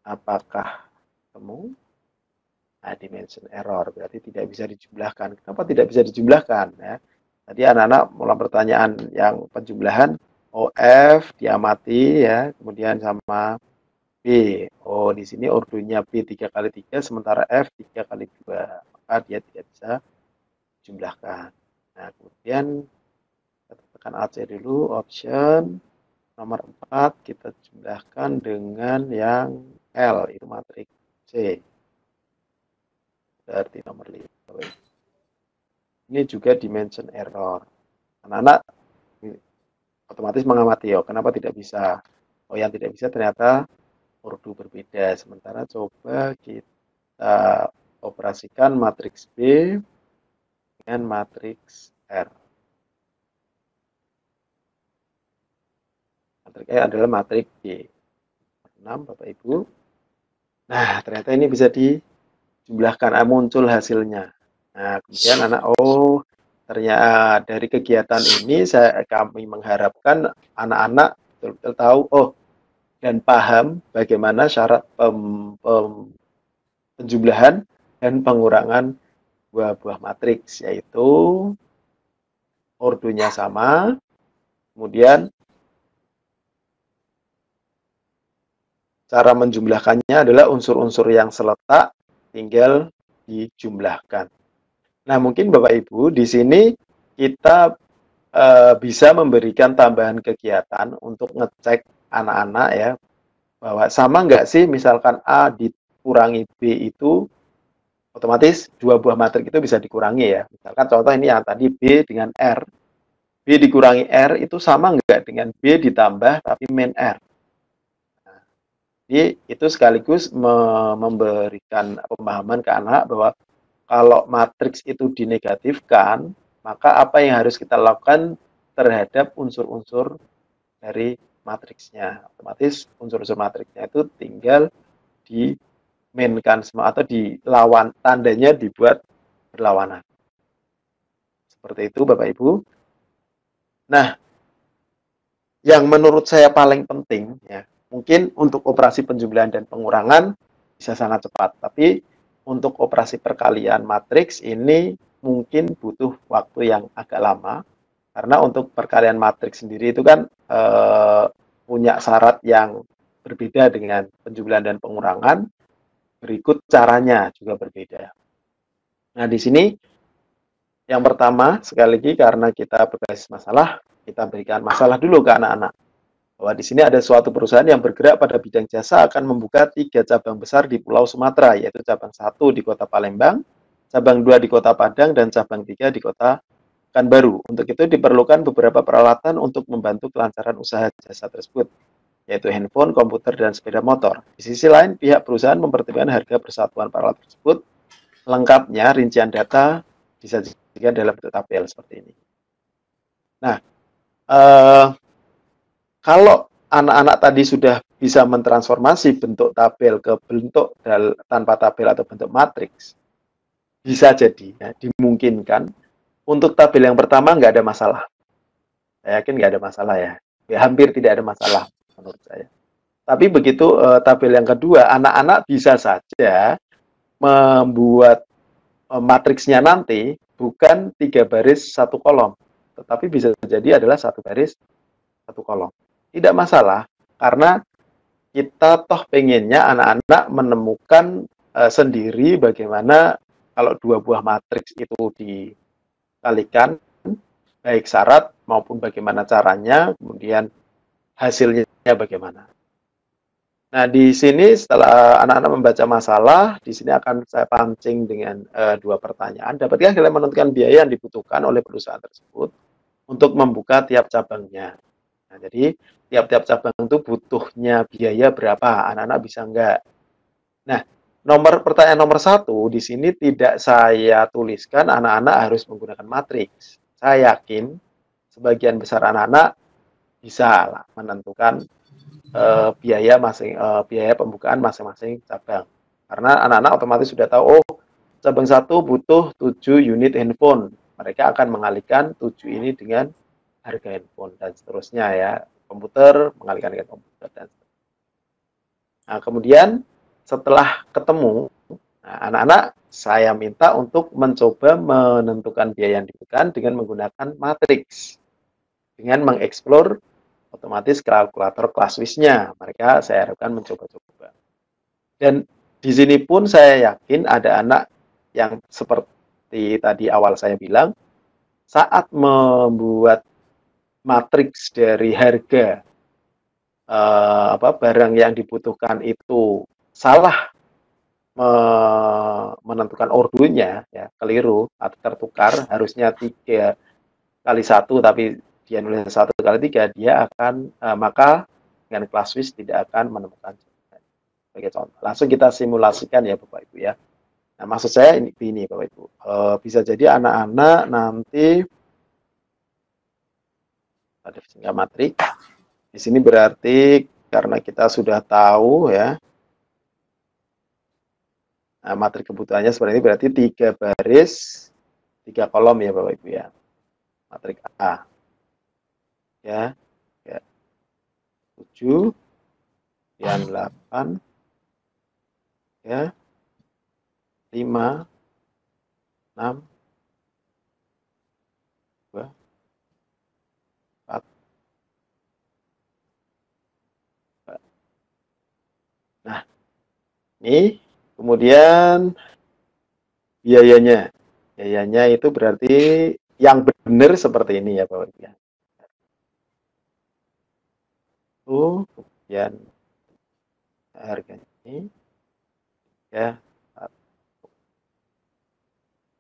Apakah ketemu? Nah, dimension error berarti tidak bisa dijumlahkan. Kenapa tidak bisa dijumlahkan? Ya. Tadi anak-anak mulai pertanyaan yang penjumlahan OF diamati ya, kemudian sama B. Oh, di sini ordonya B 3 kali 3 sementara F 3 kali 2. Maka dia tidak bisa dijumlahkan. Nah, kemudian kita tekan AC dulu, option nomor 4 kita jumlahkan dengan yang L, itu matriks C. Berarti nomor 5. Ini juga dimension error. Anak-anak otomatis mengamati, oh kenapa tidak bisa? Oh yang tidak bisa ternyata ordo berbeda. Sementara coba kita operasikan matriks B dengan matriks R. Matriks E adalah matriks B. 6 Bapak Ibu. Nah ternyata ini bisa dijumlahkan, muncul hasilnya. Nah kemudian anak, oh ternyata dari kegiatan ini kami mengharapkan anak-anak betul-betul tahu dan paham bagaimana syarat penjumlahan dan pengurangan buah-buah matriks, yaitu ordonya sama, kemudian cara menjumlahkannya adalah unsur-unsur yang seletak tinggal dijumlahkan. Nah, mungkin Bapak Ibu di sini kita bisa memberikan tambahan kegiatan untuk ngecek anak-anak ya, bahwa sama nggak sih misalkan A dikurangi B itu otomatis 2 buah matriks itu bisa dikurangi ya. Misalkan contoh ini yang tadi B dengan R. B dikurangi R itu sama nggak dengan B ditambah tapi min R. Nah, jadi itu sekaligus memberikan pemahaman ke anak bahwa kalau matriks itu dinegatifkan, maka apa yang harus kita lakukan terhadap unsur-unsur dari matriksnya. Otomatis unsur-unsur matriksnya itu tinggal di-mainkan semua atau dilawan, tandanya dibuat berlawanan. Seperti itu Bapak Ibu. Nah, yang menurut saya paling penting ya, mungkin untuk operasi penjumlahan dan pengurangan bisa sangat cepat, tapi untuk operasi perkalian matriks ini mungkin butuh waktu yang agak lama, karena untuk perkalian matriks sendiri itu kan punya syarat yang berbeda dengan penjumlahan dan pengurangan, berikut caranya juga berbeda. Nah, di sini yang pertama, sekali lagi karena kita berbasis masalah, kita berikan masalah dulu ke anak-anak. Bahwa di sini ada suatu perusahaan yang bergerak pada bidang jasa akan membuka 3 cabang besar di Pulau Sumatera, yaitu cabang 1 di Kota Palembang, cabang 2 di Kota Padang, dan cabang 3 di Kota Pekanbaru. Untuk itu diperlukan beberapa peralatan untuk membantu kelancaran usaha jasa tersebut, yaitu handphone, komputer, dan sepeda motor. Di sisi lain, pihak perusahaan mempertimbangkan harga persatuan peralatan tersebut, lengkapnya rincian data disajikan dalam bentuk tabel seperti ini. Nah, kalau anak-anak tadi sudah bisa mentransformasi bentuk tabel ke bentuk tanpa tabel atau bentuk matriks, bisa jadi, ya, dimungkinkan untuk tabel yang pertama nggak ada masalah. Saya yakin nggak ada masalah ya. Hampir tidak ada masalah menurut saya. Tapi begitu tabel yang kedua, anak-anak bisa saja membuat matriksnya nanti bukan 3 baris 1 kolom, tetapi bisa jadi adalah 1 baris 1 kolom. Tidak masalah, karena kita toh pengennya anak-anak menemukan sendiri bagaimana kalau 2 buah matriks itu dikalikan, baik syarat maupun bagaimana caranya, kemudian hasilnya bagaimana. Nah, di sini setelah anak-anak membaca masalah, di sini akan saya pancing dengan 2 pertanyaan. Dapatkah kalian menentukan biaya yang dibutuhkan oleh perusahaan tersebut untuk membuka tiap cabangnya? Nah, jadi tiap-tiap cabang itu butuhnya biaya berapa? Anak-anak bisa enggak? Nah, pertanyaan nomor 1 di sini tidak saya tuliskan anak-anak harus menggunakan matriks. Saya yakin sebagian besar anak-anak bisa lah menentukan biaya pembukaan masing-masing cabang. Karena anak-anak otomatis sudah tahu, cabang 1 butuh 7 unit handphone. Mereka akan mengalihkan 7 ini dengan harga handphone dan seterusnya ya. Komputer mengalihkan ke komputer dan seterusnya. Nah, kemudian setelah ketemu, anak-anak saya minta untuk mencoba menentukan biaya yang dibutuhkan dengan menggunakan matriks. Dengan mengeksplor otomatis kalkulator ClassWiz-nya. Mereka saya harapkan mencoba-coba. Dan di sini pun saya yakin ada anak yang seperti tadi awal saya bilang, saat membuat matriks dari harga barang yang dibutuhkan itu salah menentukan ordonya, ya, keliru atau tertukar, harusnya 3 kali 1 tapi dia nulis 1 kali 3, dia akan maka dengan ClassWiz tidak akan menemukan jawaban. Sebagai contoh, langsung kita simulasikan ya Bapak Ibu ya. Nah, maksud saya ini Bapak Ibu, bisa jadi anak-anak nanti ada sehingga matriks. Di sini berarti karena kita sudah tahu ya. Nah, matriks kebutuhannya seperti ini berarti 3 baris 3 kolom ya Bapak Ibu ya. Matriks A. Ya. 7, kemudian 8, ya, 5, 6, 2, 4. Nah, ini kemudian biayanya. Biayanya itu berarti yang benar seperti ini ya Bapak Ibu ya. Kemudian harganya ini ya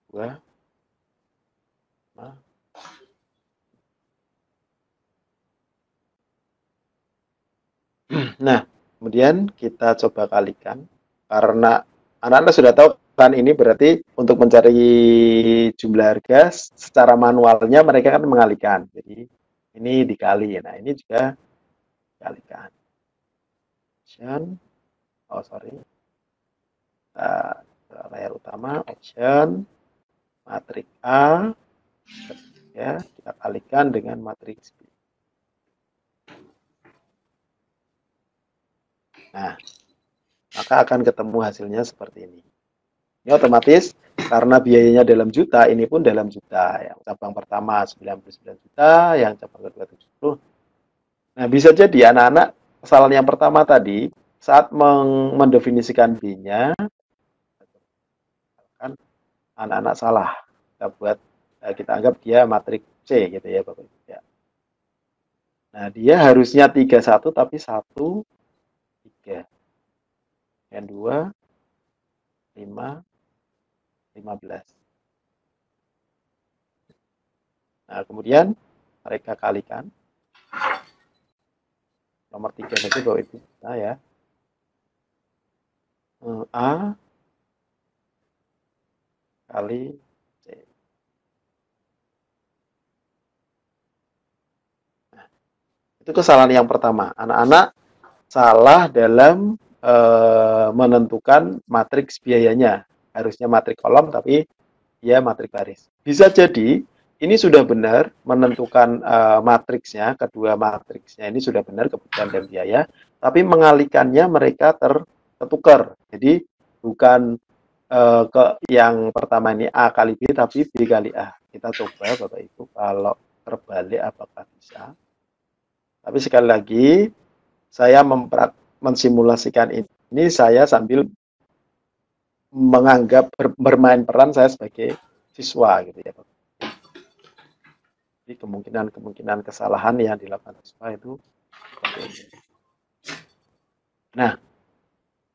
2, 5. Nah, kemudian kita coba kalikan karena anak-anak sudah tahu kan ini berarti untuk mencari jumlah harga secara manualnya mereka kan mengalihkan. Jadi ini dikali. Nah, ini juga dikalikan. Layar utama option matriks A ya, kita kalikan dengan matriks B. Nah, maka akan ketemu hasilnya seperti ini. Ini otomatis karena biayanya dalam juta, ini pun dalam juta. Yang cabang pertama 99 juta, yang cabang kedua 70. Nah, bisa jadi anak-anak kesalahan yang pertama tadi, saat mendefinisikan B-nya, kan anak-anak salah. Kita anggap dia matriks C gitu ya Bapak Ibu ya. Nah, dia harusnya 31 tapi 1, 3. Yang 2, 5, 15. Nah, kemudian mereka kalikan. Nomor 3 saja Bapak Ibu. Nah ya. A kali C. Nah, itu kesalahan yang pertama. Anak-anak salah dalam menentukan matriks biayanya. Harusnya matriks kolom tapi dia matriks baris. Bisa jadi ini sudah benar menentukan matriksnya, kedua matriksnya ini sudah benar kebutuhan dan biaya, tapi mengalihkannya mereka tertukar. Jadi bukan ke yang pertama ini A kali B, tapi B kali A. Kita coba Bapak Ibu kalau terbalik apakah bisa. Tapi sekali lagi, saya mensimulasikan ini saya sambil menganggap bermain peran saya sebagai siswa gitu ya Bapak. Jadi kemungkinan kesalahan yang dilakukan siswa itu seperti ini. Nah,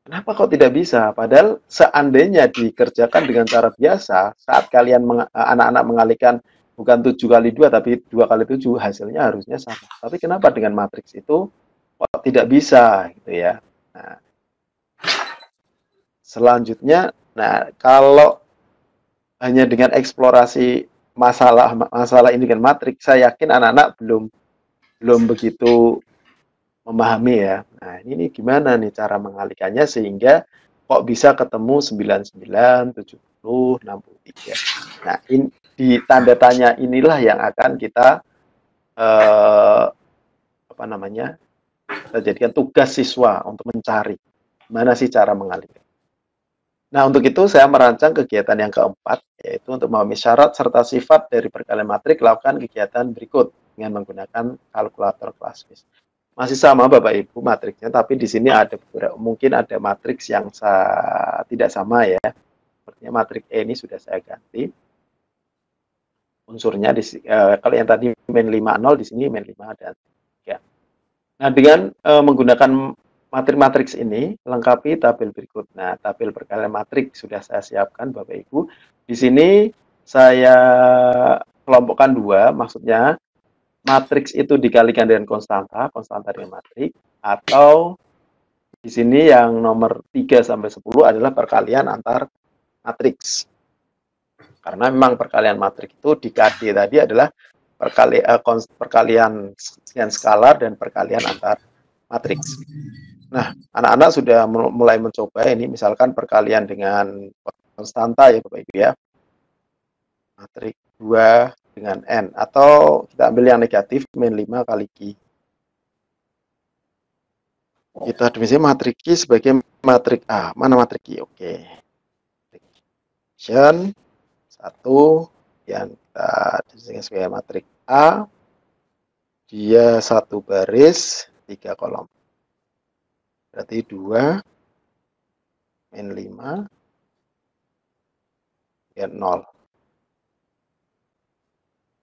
kenapa kok tidak bisa? Padahal seandainya dikerjakan dengan cara biasa, saat kalian anak-anak mengalihkan bukan 7 kali 2 tapi 2 kali 7, hasilnya harusnya sama. Tapi kenapa dengan matriks itu kok tidak bisa gitu ya? Nah, selanjutnya, kalau hanya dengan eksplorasi masalah ini dengan matriks, saya yakin anak-anak belum begitu memahami ya. Nah, ini gimana nih cara mengalihkannya sehingga kok bisa ketemu 99, 70, 63. Nah, di tanda tanya inilah yang akan kita kita jadikan tugas siswa untuk mencari mana sih cara mengalihkan. Nah, untuk itu saya merancang kegiatan yang keempat, yaitu untuk memahami syarat serta sifat dari perkalian matrik, lakukan kegiatan berikut dengan menggunakan kalkulator Classwiz. Masih sama Bapak Ibu matriksnya, tapi di sini ada mungkin ada matriks yang tidak sama ya. Sepertinya matriks E ini sudah saya ganti. Unsurnya kalau yang tadi min 50, di sini min 5 dan 3. Nah, dengan menggunakan matriks ini, lengkapi tabel berikut. Nah, tabel perkalian matriks sudah saya siapkan Bapak Ibu. Di sini saya kelompokkan 2, maksudnya matriks itu dikalikan dengan konstanta dengan matriks, atau di sini yang nomor 3 sampai 10 adalah perkalian antar matriks. Karena memang perkalian matriks itu di KD tadi adalah perkalian sekian skalar dan perkalian antar matriks. Nah, anak-anak sudah mulai mencoba ini, misalkan perkalian dengan konstanta ya Bapak Ibu ya. Matriks 2 dengan N. Atau kita ambil yang negatif, min 5 kali Q. Kita definisi matriks Q sebagai matriks A. Mana matriks Q? Oke. Option 1 yang kita definisikan sebagai matriks A. Dia 1 baris, 3 kolom. Berarti 2 min 5 ya 0.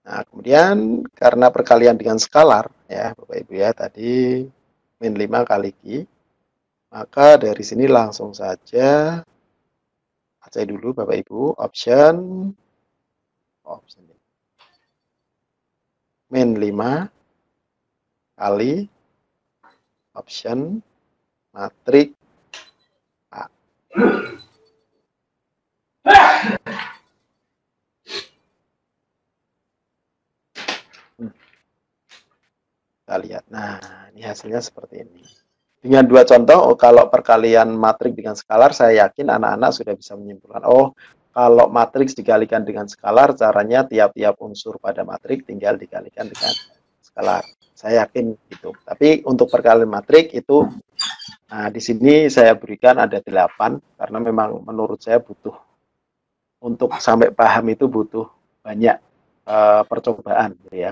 Nah, kemudian karena perkalian dengan skalar ya Bapak Ibu ya, tadi min 5 kali Q, maka dari sini langsung saja cek dulu Bapak Ibu, option min 5 kali option matriks A. Kita lihat. Nah, ini hasilnya seperti ini. Dengan dua contoh, kalau perkalian matriks dengan skalar, saya yakin anak-anak sudah bisa menyimpulkan, oh, kalau matriks dikalikan dengan skalar, caranya tiap-tiap unsur pada matriks tinggal dikalikan dengan skalar. Saya yakin itu. Tapi untuk perkalian matriks itu, nah, di sini saya berikan ada 8, karena memang menurut saya butuh, untuk sampai paham itu butuh banyak percobaan, ya.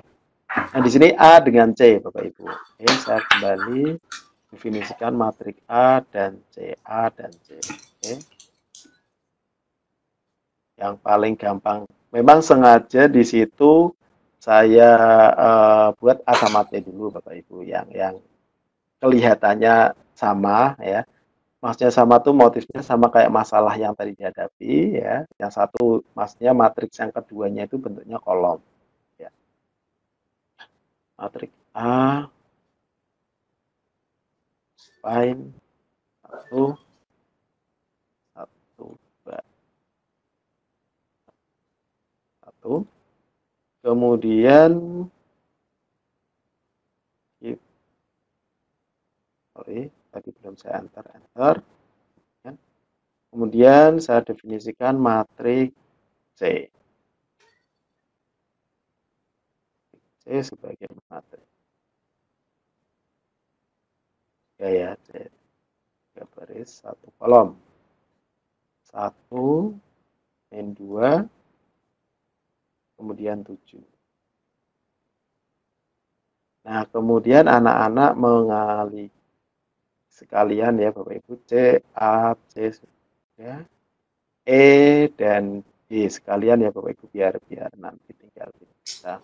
Nah, di sini A dengan C, Bapak Ibu. Oke, saya kembali definisikan matriks A dan C. A dan C. Oke. Yang paling gampang. Memang sengaja di situ saya buat A sama C dulu, Bapak Ibu. Yang kelihatannya sama, ya. Maksudnya sama tuh motifnya sama kayak masalah yang tadi dihadapi, ya. Yang satu, maksudnya matriks yang keduanya itu bentuknya kolom. Ya. Matriks A, find 1, 2, 1. Kemudian tadi belum saya enter. Kemudian saya definisikan matriks C. C sebagai matriks gaya C. 3 baris, 1 kolom. 1 min 2, kemudian 7. Nah, kemudian anak-anak mengalih sekalian ya Bapak Ibu, C, A, C, ya, E dan B sekalian ya Bapak Ibu, biar nanti tinggal kita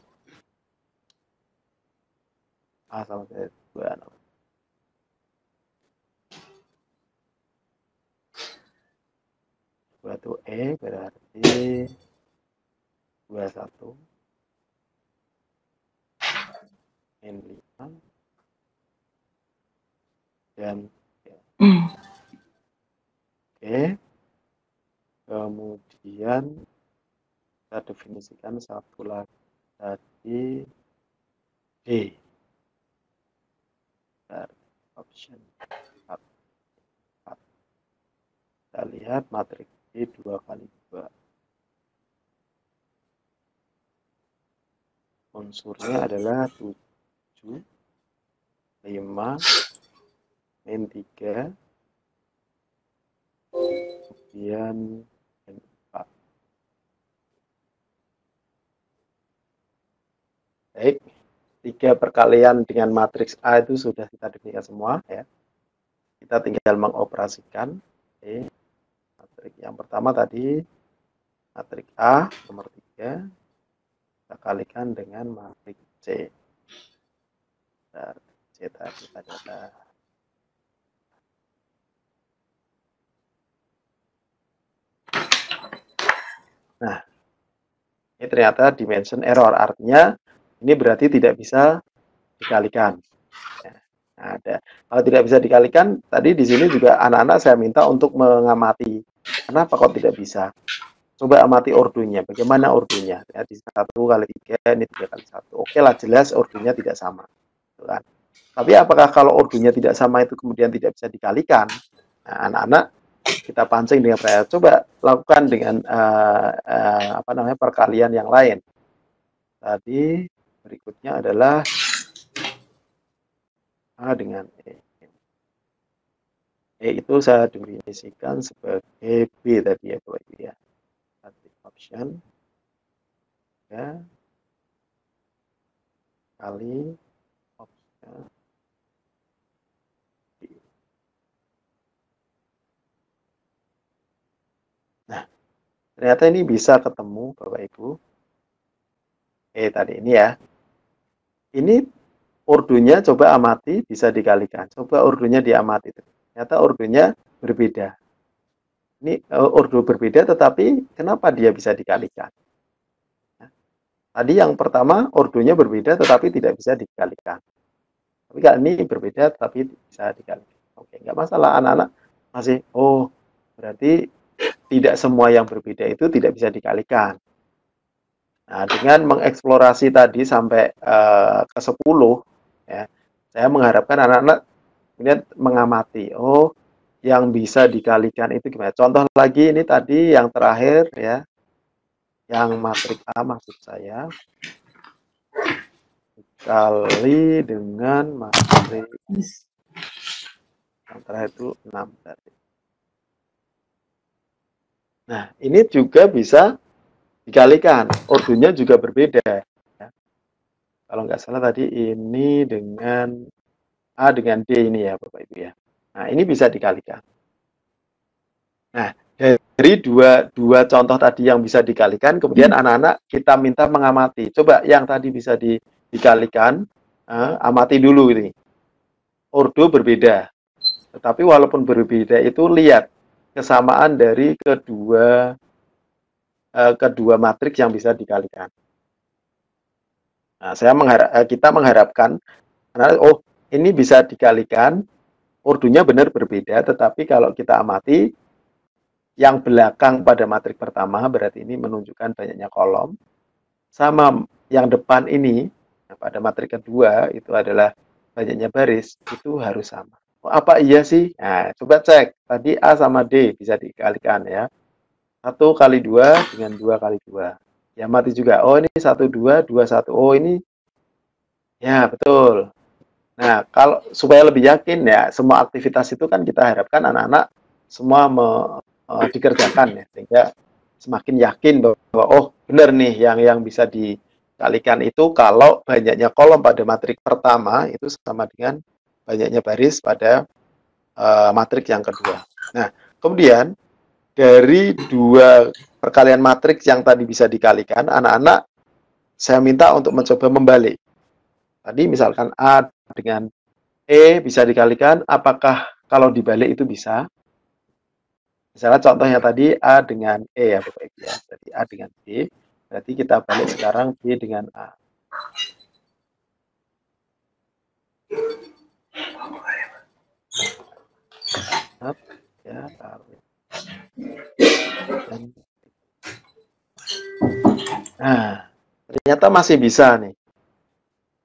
A sama C 2. Itu E berarti 21 min 5 dan Oke. Kemudian kita definisikan satu lagi tadi D. Option 4. Kita lihat matriks D 2 kali 2. Unsurnya adalah 7, 5, min 3, kemudian min 4. Baik, 3 perkalian dengan matriks A itu sudah kita definisikan semua, ya. Kita tinggal mengoperasikan. Oke. Matriks yang pertama tadi matriks A nomor 3 kita kalikan dengan matriks C. C tadi adalah nah, ini ternyata dimension error, artinya ini berarti tidak bisa dikalikan. Nah, kalau tidak bisa dikalikan, tadi di sini juga anak-anak saya minta untuk mengamati. Kenapa kok tidak bisa? Coba amati ordonya. Bagaimana ordonya? Ya, di 1 kali 3, ini 3 kali 1. Oke lah, jelas ordonya tidak sama. Kan? Tapi apakah kalau ordonya tidak sama itu kemudian tidak bisa dikalikan? Nah, anak-anak kita pancing dengan perkalian. Coba lakukan dengan apa namanya, perkalian yang lain. Tadi berikutnya adalah A dengan E. E itu saya definisikan sebagai B tadi ya, Bapak Ibu ya. Option ya, kali option B. Nah, ternyata ini bisa ketemu Bapak Ibu. Tadi ini ya. Ini ordonya coba amati, bisa dikalikan. Coba ordonya diamati. Ternyata ordonya berbeda. Ini ordo berbeda, tetapi kenapa dia bisa dikalikan? Nah, tadi yang pertama ordonya berbeda, tetapi tidak bisa dikalikan. Tapi kali ini berbeda, tetapi bisa dikalikan. Oke, nggak masalah. Anak-anak masih, oh berarti tidak semua yang berbeda itu tidak bisa dikalikan. Nah, dengan mengeksplorasi tadi sampai ke 10, ya, saya mengharapkan anak-anak kemudian mengamati, oh yang bisa dikalikan itu gimana. Contoh lagi ini tadi yang terakhir ya, yang matriks A maksud saya, dikali dengan matriks yang terakhir itu 6 tadi. Nah, ini juga bisa dikalikan, ordonya juga berbeda. Ya. Kalau nggak salah tadi ini dengan A dengan D ini ya Bapak Ibu ya. Nah, ini bisa dikalikan. Nah, dari dua contoh tadi yang bisa dikalikan, kemudian anak-anak kita minta mengamati. Coba yang tadi bisa dikalikan, amati dulu ini. Ordo berbeda. Tetapi walaupun berbeda itu lihat kesamaan dari kedua matriks yang bisa dikalikan. Nah, kita mengharapkan, oh ini bisa dikalikan, ordonya benar berbeda, tetapi kalau kita amati, yang belakang pada matriks pertama berarti ini menunjukkan banyaknya kolom, sama yang depan ini pada matriks kedua itu adalah banyaknya baris, itu harus sama. Oh, apa iya sih? Nah, coba cek. Tadi A sama D bisa dikalikan ya. 1 kali 2 dengan 2 kali 2. Ya mati juga. Oh ini 1, 2, 2, 1. Oh ini. Ya betul. Nah, kalau supaya lebih yakin ya, semua aktivitas itu kan kita harapkan anak-anak semua dikerjakan ya, sehingga semakin yakin bahwa oh benar nih yang bisa dikalikan itu kalau banyaknya kolom pada matriks pertama itu sama dengan banyaknya baris pada matriks yang kedua. Nah, kemudian dari dua perkalian matriks yang tadi bisa dikalikan, anak-anak saya minta untuk mencoba membalik. Tadi misalkan A dengan E bisa dikalikan, apakah kalau dibalik itu bisa? Misalnya contohnya tadi A dengan E ya Bapak Ibu ya. Jadi A dengan B, berarti kita balik sekarang B dengan A. Ya, taruh. Nah, ternyata masih bisa nih.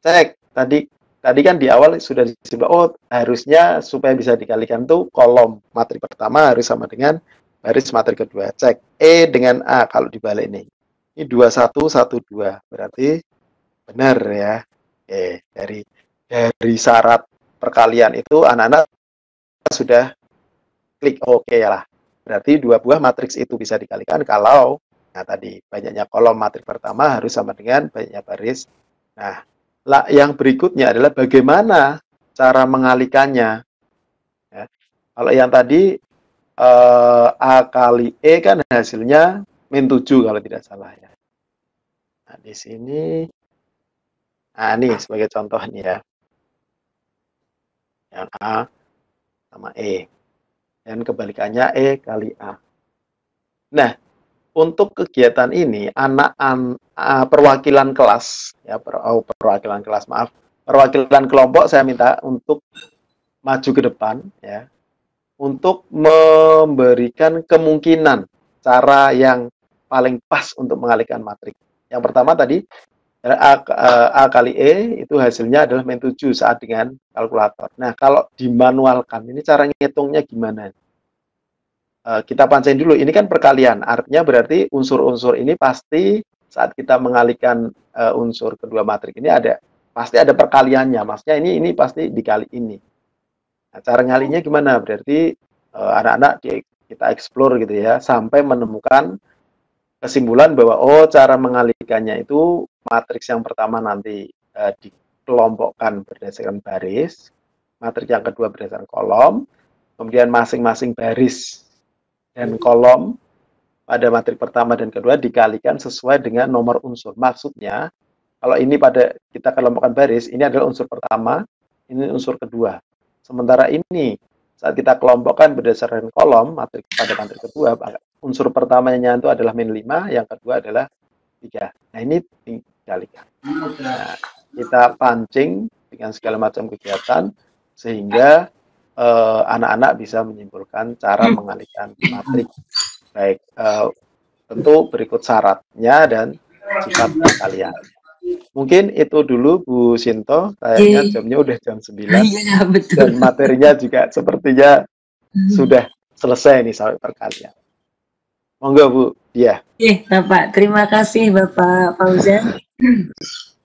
Cek, tadi kan di awal sudah disebut, oh harusnya supaya bisa dikalikan tuh kolom matriks pertama harus sama dengan baris matriks kedua. Cek E dengan A kalau dibalik nih. Ini 21, 12. Berarti benar ya. Dari syarat perkalian itu anak-anak sudah klik oke lah. Berarti dua buah matriks itu bisa dikalikan kalau tadi banyaknya kolom matriks pertama harus sama dengan banyaknya baris. Nah, yang berikutnya adalah bagaimana cara mengalikannya. Ya. Kalau yang tadi A kali E kan hasilnya min 7 kalau tidak salah ya. Nah, di sini, nah ini sebagai contoh nih ya. Yang A sama E. Dan kebalikannya E kali A. Nah, untuk kegiatan ini, perwakilan kelas, ya perwakilan kelas, maaf, perwakilan kelompok saya minta untuk maju ke depan, ya, untuk memberikan kemungkinan cara yang paling pas untuk mengalihkan matriks. Yang pertama tadi, A kali E itu hasilnya adalah min 7 saat dengan kalkulator. Nah, kalau dimanualkan, ini cara ngitungnya gimana? kita pancing dulu. Ini kan perkalian, artinya berarti unsur-unsur ini pasti saat kita mengalihkan unsur kedua matrik ini pasti ada perkaliannya. Maksudnya ini pasti dikali ini. Nah, cara ngalinya gimana? Berarti anak-anak kita explore gitu ya, sampai menemukan kesimpulan bahwa cara mengalihkannya itu matriks yang pertama nanti dikelompokkan berdasarkan baris, matriks yang kedua berdasarkan kolom, kemudian masing-masing baris dan kolom pada matrik pertama dan kedua dikalikan sesuai dengan nomor unsur. Maksudnya, kalau ini pada kita kelompokkan baris, ini adalah unsur pertama, ini unsur kedua. Sementara ini, saat kita kelompokkan berdasarkan kolom, matrik pada matrik kedua, unsur pertamanya itu adalah -5, yang kedua adalah 3. Nah, ini dikalikan. Nah, kita pancing dengan segala macam kegiatan, sehingga anak-anak bisa menyimpulkan cara mengalihkan matrik. Baik, tentu berikut syaratnya dan sifat kalian. Mungkin itu dulu Bu Sinto, kayaknya jamnya udah jam 9. Iya, betul. Dan materinya juga sepertinya sudah selesai nih sampai perkalian. Monggo Bu, ya. Bapak, terima kasih Bapak Fauzan.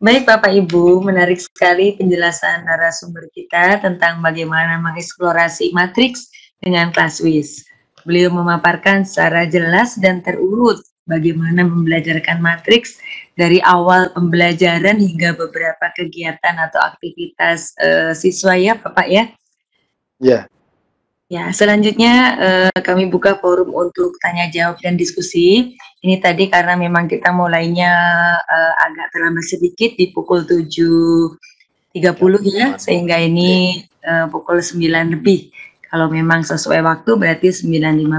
Baik Bapak Ibu, menarik sekali penjelasan narasumber kita tentang bagaimana mengeksplorasi matriks dengan kelas WIS. Beliau memaparkan secara jelas dan terurut bagaimana membelajarkan matriks dari awal pembelajaran hingga beberapa kegiatan atau aktivitas siswa ya Bapak ya. Ya. Ya, selanjutnya kami buka forum untuk tanya jawab dan diskusi. Ini tadi karena memang kita mulainya agak terlambat sedikit di pukul 7.30 ya, sehingga ini pukul 9 lebih. Kalau memang sesuai waktu berarti 9.15.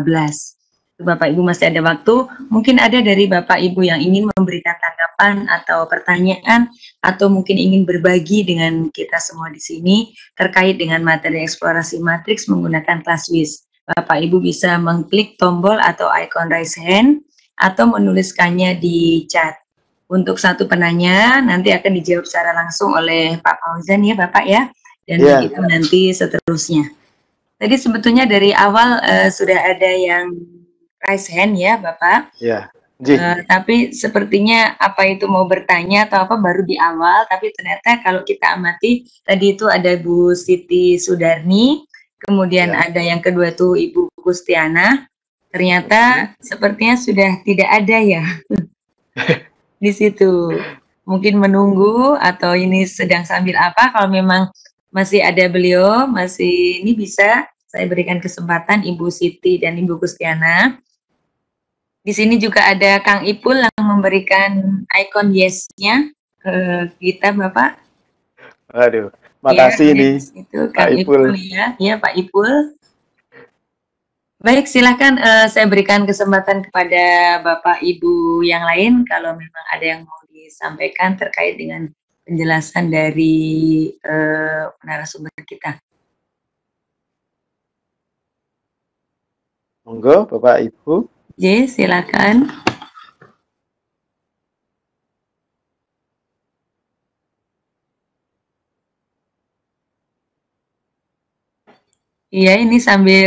Bapak Ibu masih ada waktu, mungkin ada dari Bapak Ibu yang ingin memberikan tanggapan atau pertanyaan atau mungkin ingin berbagi dengan kita semua di sini terkait dengan materi eksplorasi matriks menggunakan kelas WIS. Bapak Ibu bisa mengklik tombol atau icon raise hand atau menuliskannya di chat. Untuk satu penanya nanti akan dijawab secara langsung oleh Pak Fauzan ya Bapak ya, dan begitu nanti seterusnya. Tadi sebetulnya dari awal sudah ada yang raise hand ya Bapak. Ya. Tapi sepertinya apa itu mau bertanya atau apa baru di awal, tapi ternyata kalau kita amati tadi itu ada Bu Siti Sudarni, kemudian ada yang kedua tuh Ibu Kustiana, ternyata sepertinya sudah tidak ada ya di situ. Mungkin menunggu atau ini sedang sambil apa, kalau memang masih ada beliau, masih ini bisa saya berikan kesempatan Ibu Siti dan Ibu Kustiana. Di sini juga ada Kang Ipul yang memberikan ikon yes-nya ke kita, Bapak. Aduh, makasih nih. Itu Kang Ipul ya. Ya, Pak Ipul. Baik, silakan saya berikan kesempatan kepada Bapak Ibu yang lain kalau memang ada yang mau disampaikan terkait dengan penjelasan dari narasumber kita. Monggo, Bapak Ibu. Silakan. Iya, ini sambil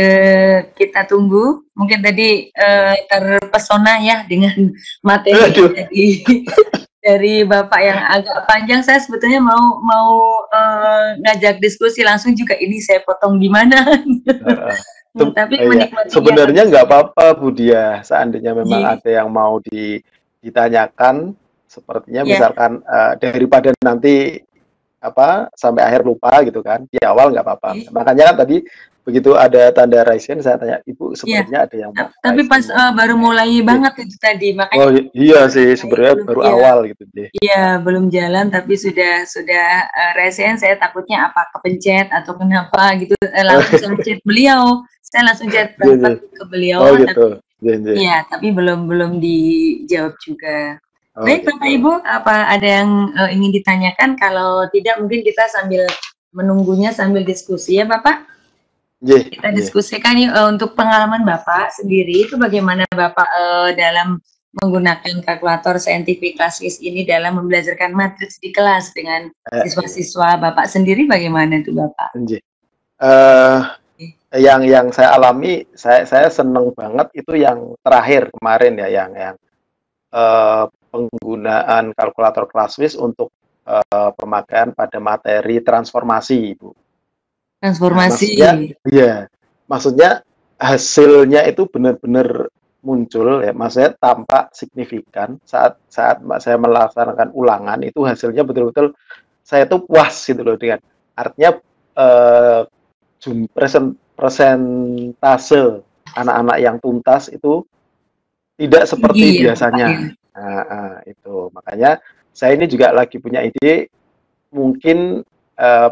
kita tunggu. Mungkin tadi terpesona ya dengan materi dari Bapak yang agak panjang. Saya sebetulnya mau ngajak diskusi langsung juga, ini saya potong gimana. Tapi sebenarnya nggak apa-apa Bu Dia, seandainya memang ada yang mau ditanyakan, sepertinya misalkan daripada nanti sampai akhir lupa gitu kan, di awal nggak apa-apa. Makanya kan tadi begitu ada tanda raise hand, saya tanya Ibu sebenarnya ada yang mau. Tapi pas baru mulai banget itu tadi, makanya. Oh iya sih, sebenarnya baru awal gitu deh. Iya, belum jalan tapi sudah raise hand. Saya takutnya apa kepencet atau kenapa gitu, langsung chat beliau. Saya langsung chat ke beliau. Oh gitu. Iya, tapi belum dijawab juga. Baik Bapak Ibu, apa ada yang ingin ditanyakan? Kalau tidak mungkin kita sambil menunggunya sambil diskusi ya Bapak. Kita diskusikan untuk pengalaman Bapak sendiri itu bagaimana Bapak dalam menggunakan kalkulator saintifik kelas WIS ini dalam membelajarkan matriks di kelas dengan siswa-siswa Bapak sendiri, bagaimana itu Bapak? yang saya alami, saya seneng banget itu yang terakhir kemarin ya, yang penggunaan kalkulator Classwiz untuk pemakaian pada materi transformasi, Ibu. Nah, Transformasi. maksudnya hasilnya itu benar-benar muncul ya, maksudnya tampak signifikan saat saya melaksanakan ulangan, itu hasilnya betul-betul saya tuh puas gitu loh, dengan artinya persentase anak-anak yang tuntas itu tidak seperti Iya, Bapak, ya. biasanya. Itu makanya saya ini juga lagi punya ide, mungkin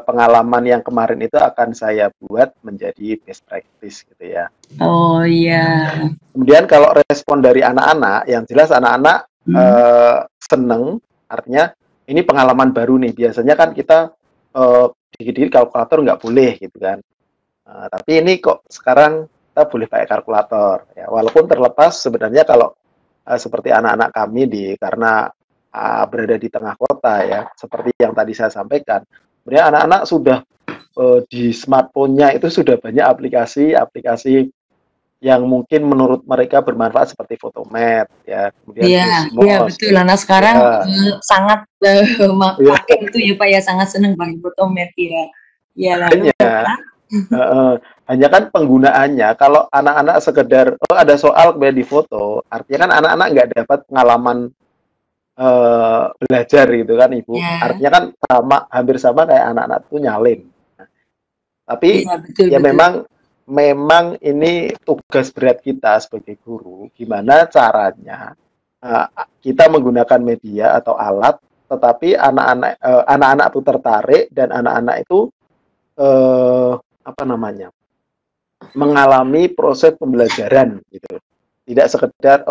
pengalaman yang kemarin itu akan saya buat menjadi best practice gitu ya. Oh iya. Kemudian kalau respon dari anak-anak, yang jelas anak-anak seneng, artinya ini pengalaman baru nih. Biasanya kan kita dikit-dikit kalkulator nggak boleh gitu kan. Tapi ini kok sekarang kita boleh pakai kalkulator ya, walaupun terlepas sebenarnya kalau seperti anak-anak kami karena berada di tengah kota ya, seperti yang tadi saya sampaikan, sebenarnya anak-anak sudah di smartphone-nya itu sudah banyak aplikasi-aplikasi yang mungkin menurut mereka bermanfaat seperti Photomat ya, kemudian Iya, iya Gizmos betul. Nah sekarang ya, sangat ya, pakai itu ya Pak ya, sangat senang pakai Photomat ya. Ya lalu hanya hanya kan penggunaannya, kalau anak-anak sekedar ada soal kemudian di foto, artinya kan anak-anak nggak dapat pengalaman belajar gitu kan, Ibu. ya, Artinya kan hampir sama kayak anak-anak itu nyalin. Tapi iya betul ya betul. memang ini tugas berat kita sebagai guru, gimana caranya kita menggunakan media atau alat, tetapi anak-anak itu tertarik dan anak-anak itu apa namanya, mengalami proses pembelajaran gitu. Tidak sekedar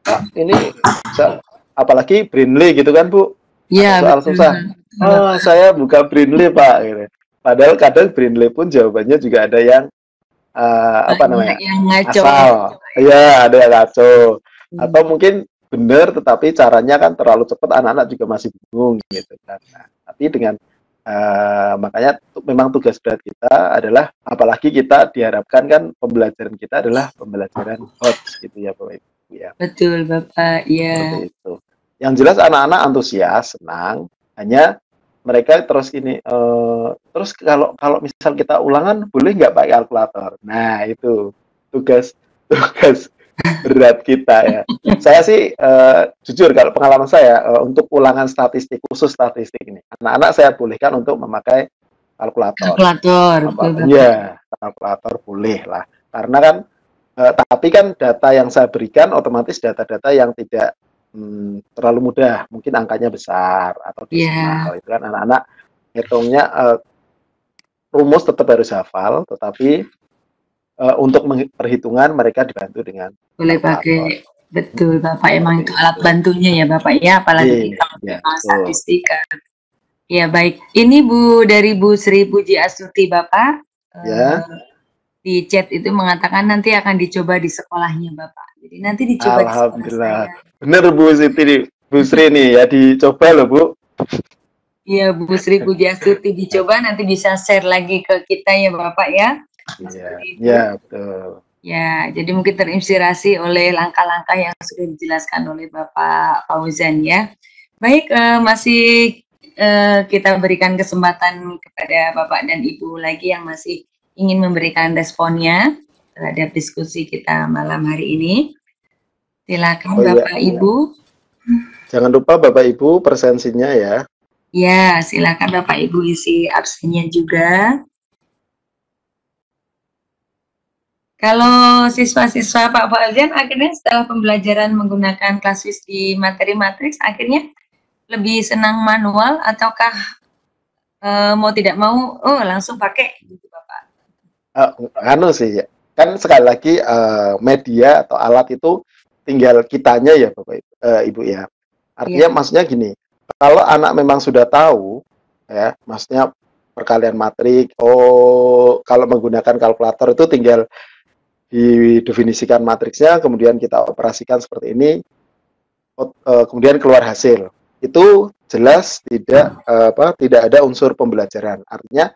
Pak ini apalagi Brainly gitu kan, Bu. Ada Iya soal betul. susah. Oh, saya buka Brainly, Pak gitu. Padahal kadang Brainly pun jawabannya juga ada yang apa Banyak namanya? yang ngaco. Asal. Iya, ada yang ngaco. Atau mungkin benar tetapi caranya kan terlalu cepat, anak-anak juga masih bingung gitu kan. Nah, tapi dengan makanya memang tugas berat kita adalah, apalagi kita diharapkan kan pembelajaran kita adalah pembelajaran HOTS gitu ya Bapak Ibu ya. Betul Bapak, Seperti ya. itu. Yang jelas anak-anak antusias, senang, hanya mereka terus ini terus kalau kalau misal kita ulangan boleh nggak pakai kalkulator? Nah, itu tugas tugas berat kita ya. Saya sih jujur kalau pengalaman saya untuk ulangan statistik, khusus statistik ini, anak-anak saya bolehkan untuk memakai kalkulator. Kalkulator, betul Bapak. Iya, kalkulator boleh lah. Karena kan tapi kan data yang saya berikan otomatis data-data yang tidak terlalu mudah, mungkin angkanya besar atau Iya, desimal. Itu kan anak-anak hitungnya rumus tetap harus hafal, tetapi untuk perhitungan mereka dibantu dengan boleh kalkulator. pakai. Betul Bapak, emang Seperti itu alat itu. bantunya ya Bapak ya, apalagi Iya, kalau ya, memang betul. statistika. Ya baik, ini dari Bu Sri Puji Astuti Bapak. Ya. Di chat itu mengatakan nanti akan dicoba di sekolahnya Bapak. Jadi nanti dicoba di sekolah Alhamdulillah. saya. Bener Bu Siti, Bu Sri nih ya, dicoba loh Bu. Iya Bu Sri Pujiastuti, dicoba nanti bisa share lagi ke kita ya Bapak ya. Iya, betul. Ya, jadi mungkin terinspirasi oleh langkah-langkah yang sudah dijelaskan oleh Bapak Fauzan ya. Baik, masih kita berikan kesempatan kepada Bapak dan Ibu lagi yang masih ingin memberikan responnya terhadap diskusi kita malam hari ini. Silakan Bapak Ibu. Jangan lupa Bapak Ibu presensinya ya. Ya, silakan Bapak Ibu isi absennya juga. Kalau siswa-siswa Pak Fauzan akhirnya setelah pembelajaran menggunakan Classwiz di materi matriks akhirnya lebih senang manual ataukah mau tidak mau langsung pakai gitu Bapak? Anu sih ya. Kan sekali lagi media atau alat itu tinggal kitanya ya Bapak Ibu ya. Artinya maksudnya gini, kalau anak memang sudah tahu ya, maksudnya perkalian matrik, kalau menggunakan kalkulator itu tinggal didefinisikan matriksnya, kemudian kita operasikan seperti ini, kemudian keluar hasil. Itu jelas tidak ada unsur pembelajaran. Artinya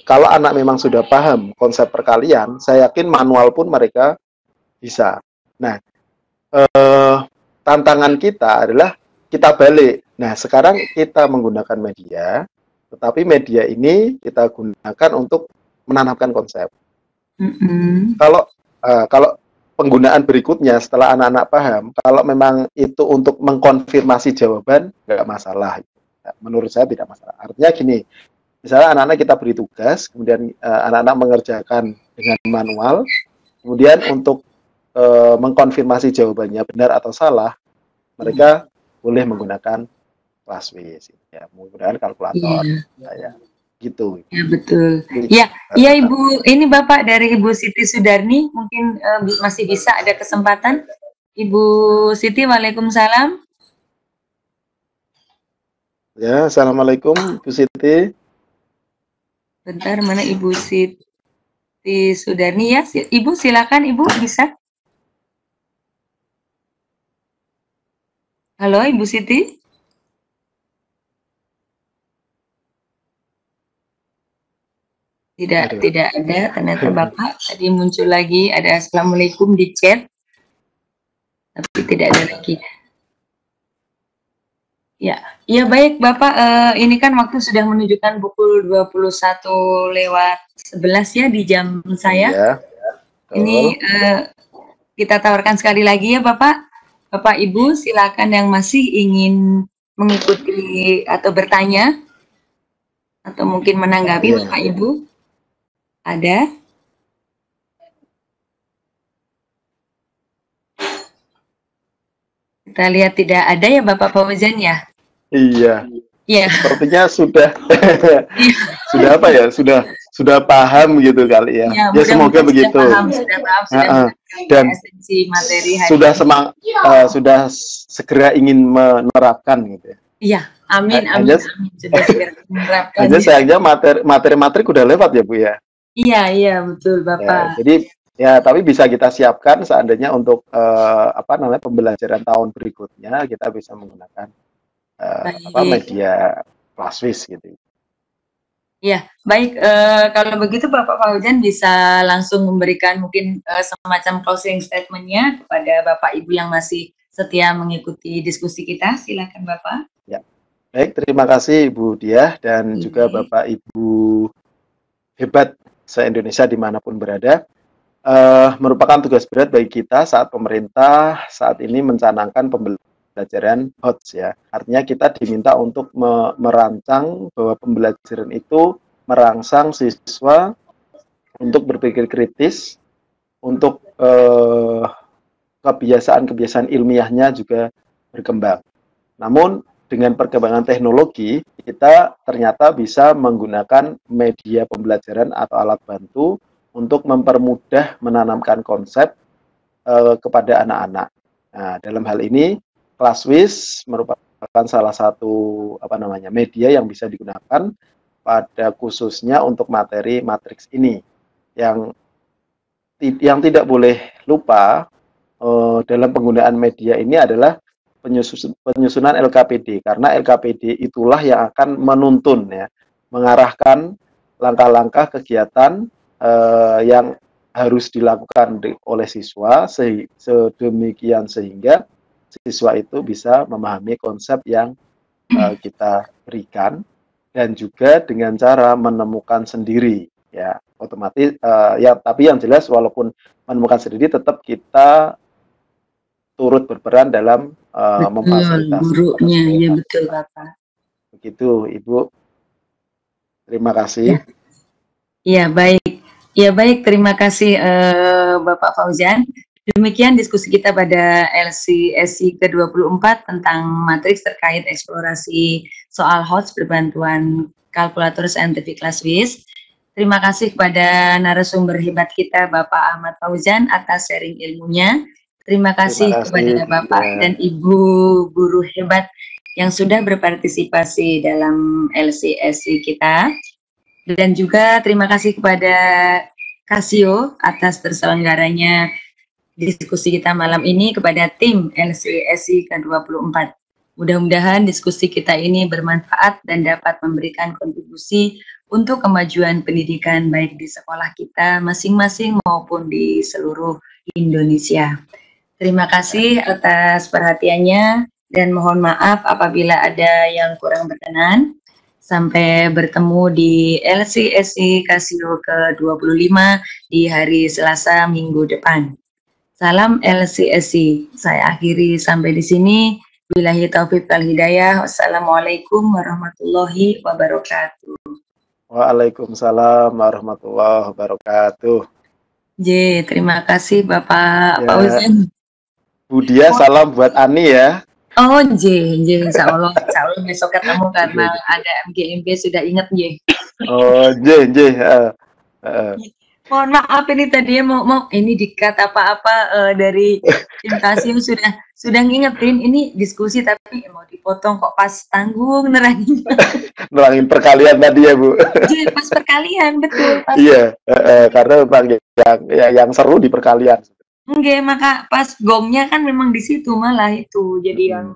Kalau anak memang sudah paham konsep perkalian, saya yakin manual pun mereka bisa. Nah, tantangan kita adalah kita balik. Nah, sekarang kita menggunakan media, tetapi media ini kita gunakan untuk menanamkan konsep. Kalau penggunaan berikutnya setelah anak-anak paham, kalau memang itu untuk mengkonfirmasi jawaban, nggak masalah. Menurut saya tidak masalah. Artinya gini, misalnya anak-anak kita beri tugas, kemudian anak-anak mengerjakan dengan manual, kemudian untuk mengkonfirmasi jawabannya benar atau salah, mereka boleh menggunakan ClassWiz, ya, menggunakan kalkulator, ya, gitu. Ya betul. Ya, ya Ibu, ini Bapak dari Ibu Siti Sudarni, mungkin masih bisa ada kesempatan. Ibu Siti, waalaikumsalam. Ya, assalamualaikum Bu Siti. Bentar, mana Ibu Siti Sudarni ya? Ibu silakan, Ibu bisa. Halo Ibu Siti. Tidak ada, ternyata Bapak tadi muncul lagi, ada Assalamualaikum di chat, tapi tidak ada lagi. Ya, ya baik Bapak, ini kan waktu sudah menunjukkan pukul 21:11 ya di jam saya. Ya, ini kita tawarkan sekali lagi ya Bapak. Bapak Ibu silakan yang masih ingin mengikuti atau bertanya atau mungkin menanggapi Bapak Ibu. Ada? Kita lihat tidak ada ya Bapak Fauzan ya? Iya. Iya. Sepertinya sudah sudah apa ya? Sudah paham gitu kali ya. Ya semoga begitu. Sudah paham, dan esensi materi hari sudah segera ingin menerapkan gitu ya. Iya, amin. Sudah segera menerapkan. Hanya sayangnya materi udah lewat ya Bu ya. Iya betul Bapak. Ya, jadi ya tapi bisa kita siapkan seandainya untuk pembelajaran tahun berikutnya kita bisa menggunakan media ClassWiz gitu. Ya, baik. Kalau begitu Bapak Fauzan bisa langsung memberikan mungkin semacam closing statement-nya kepada Bapak Ibu yang masih setia mengikuti diskusi kita. Silakan Bapak. Ya, baik. Terima kasih Ibu Diah dan juga Bapak Ibu hebat se-Indonesia dimanapun berada. Merupakan tugas berat bagi kita saat pemerintah saat ini mencanangkan pembelajaran HOTS ya. Artinya kita diminta untuk merancang bahwa pembelajaran itu merangsang siswa untuk berpikir kritis, untuk kebiasaan-kebiasaan ilmiahnya juga berkembang. Namun dengan perkembangan teknologi, kita ternyata bisa menggunakan media pembelajaran atau alat bantu untuk mempermudah menanamkan konsep kepada anak-anak. Nah, dalam hal ini, ClassWiz merupakan salah satu media yang bisa digunakan pada khususnya untuk materi matriks ini. Yang tidak boleh lupa dalam penggunaan media ini adalah penyusunan LKPD, karena LKPD itulah yang akan menuntun ya, mengarahkan langkah-langkah kegiatan yang harus dilakukan oleh siswa sedemikian sehingga siswa itu bisa memahami konsep yang kita berikan dan juga dengan cara menemukan sendiri ya, otomatis ya, tapi yang jelas walaupun menemukan sendiri tetap kita turut berperan dalam memfasilitasi gurunya. Ya betul Bapak. Begitu Ibu. Terima kasih. Ya baik. Ya baik, terima kasih Bapak Fauzan. Demikian diskusi kita pada LCSI ke-24 tentang matriks terkait eksplorasi soal HOTS berbantuan kalkulator saintifik ClassWiz. Terima kasih kepada narasumber hebat kita Bapak Ahmad Fauzan atas sharing ilmunya. Terima kasih kepada Bapak dan Ibu guru hebat yang sudah berpartisipasi dalam LCSI kita. Dan juga terima kasih kepada Casio atas terselenggaranya diskusi kita malam ini, kepada tim LCSI ke-24. Mudah-mudahan diskusi kita ini bermanfaat dan dapat memberikan kontribusi untuk kemajuan pendidikan baik di sekolah kita masing-masing maupun di seluruh Indonesia. Terima kasih atas perhatiannya dan mohon maaf apabila ada yang kurang berkenan. Sampai bertemu di LCSI Casio ke-25 di hari Selasa minggu depan. Salam LCSI. Saya akhiri sampai di sini. Billahi taufiq wal hidayah. Wassalamualaikum warahmatullahi wabarakatuh. Waalaikumsalam warahmatullahi wabarakatuh. J, terima kasih Bapak Ya. Fauzan. Bu Dia, salam buat Ani ya. Oh J, insya Allah besok ketemu karena ada MGMB sudah ingat J. Oh J. Mohon maaf ini tadi mau ini dikat apa-apa dari tim Casio sudah ngingetin ini diskusi tapi mau dipotong kok pas tanggung nerangin perkalian tadi ya Bu. J, pas perkalian betul. Pas. Iya, karena memang yang seru di perkalian. Enggak, maka pas gongnya kan memang di situ malah itu jadi yang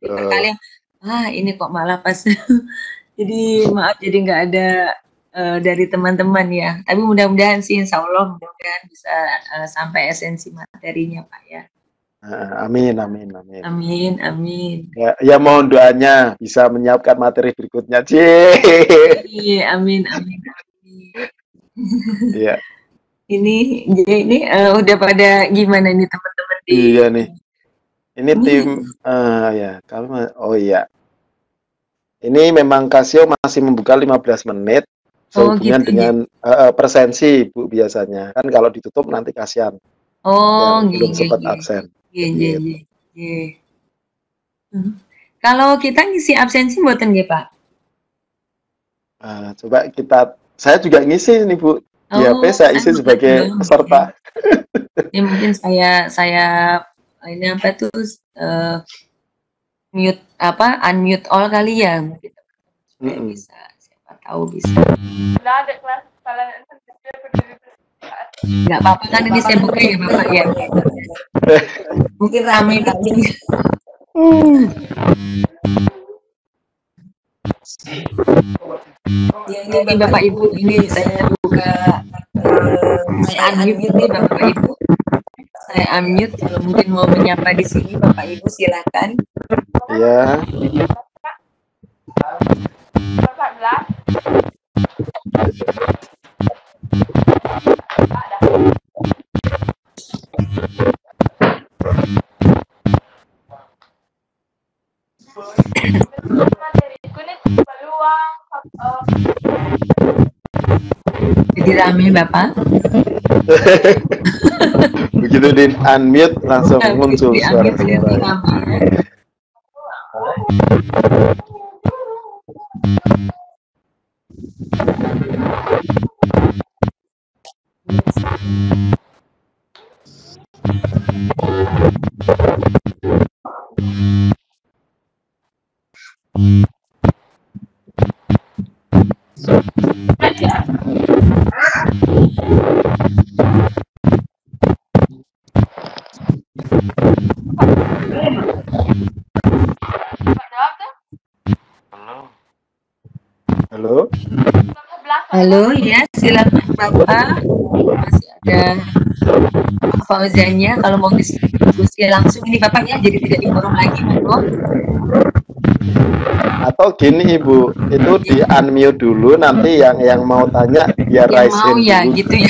kalian ini kok malah pas jadi maaf jadi nggak ada dari teman-teman ya, tapi mudah-mudahan sih insya Allah mudah-mudahan bisa sampai esensi materinya Pak ya. Amin. Ya mohon doanya bisa menyiapkan materi berikutnya. Amin. Iya. Ini udah pada gimana nih teman-teman? Iya nih. Ini tim ya kami iya. Ini memang Casio masih membuka 15 menit sehubungan gitu, dengan presensi Bu biasanya. Kan kalau ditutup nanti kasihan. Yang belum sempat absen. Iya. Kalau kita ngisi absensi buatan nggih, Pak? Coba saya juga ngisi nih Bu. Di HP saya isi sebagai peserta. Ya mungkin saya ini apa tuh unmute all kali ya mungkin bisa siapa tahu bisa. Nggak apa-apa kan ini saya buka ya Bapak ya. Mungkin ramai kali. Ini Bapak Ibu, ini saya buka saya unmute nih Bapak Ibu. Saya unmute, kalau mungkin mau menyapa di sini Bapak Ibu silakan. Iya. Jadi rame Bapak. Begitu di unmute langsung muncul suara suara. Halo, ya silakan Bapak. Masih ada Pak Fauzannya. Kalau mau diskusi langsung ini Bapak ya, jadi tidak dikurung lagi, monggo. Atau gini Ibu, itu di unmute dulu, nanti yang mau tanya biar raise hand ya dulu. Gitu ya.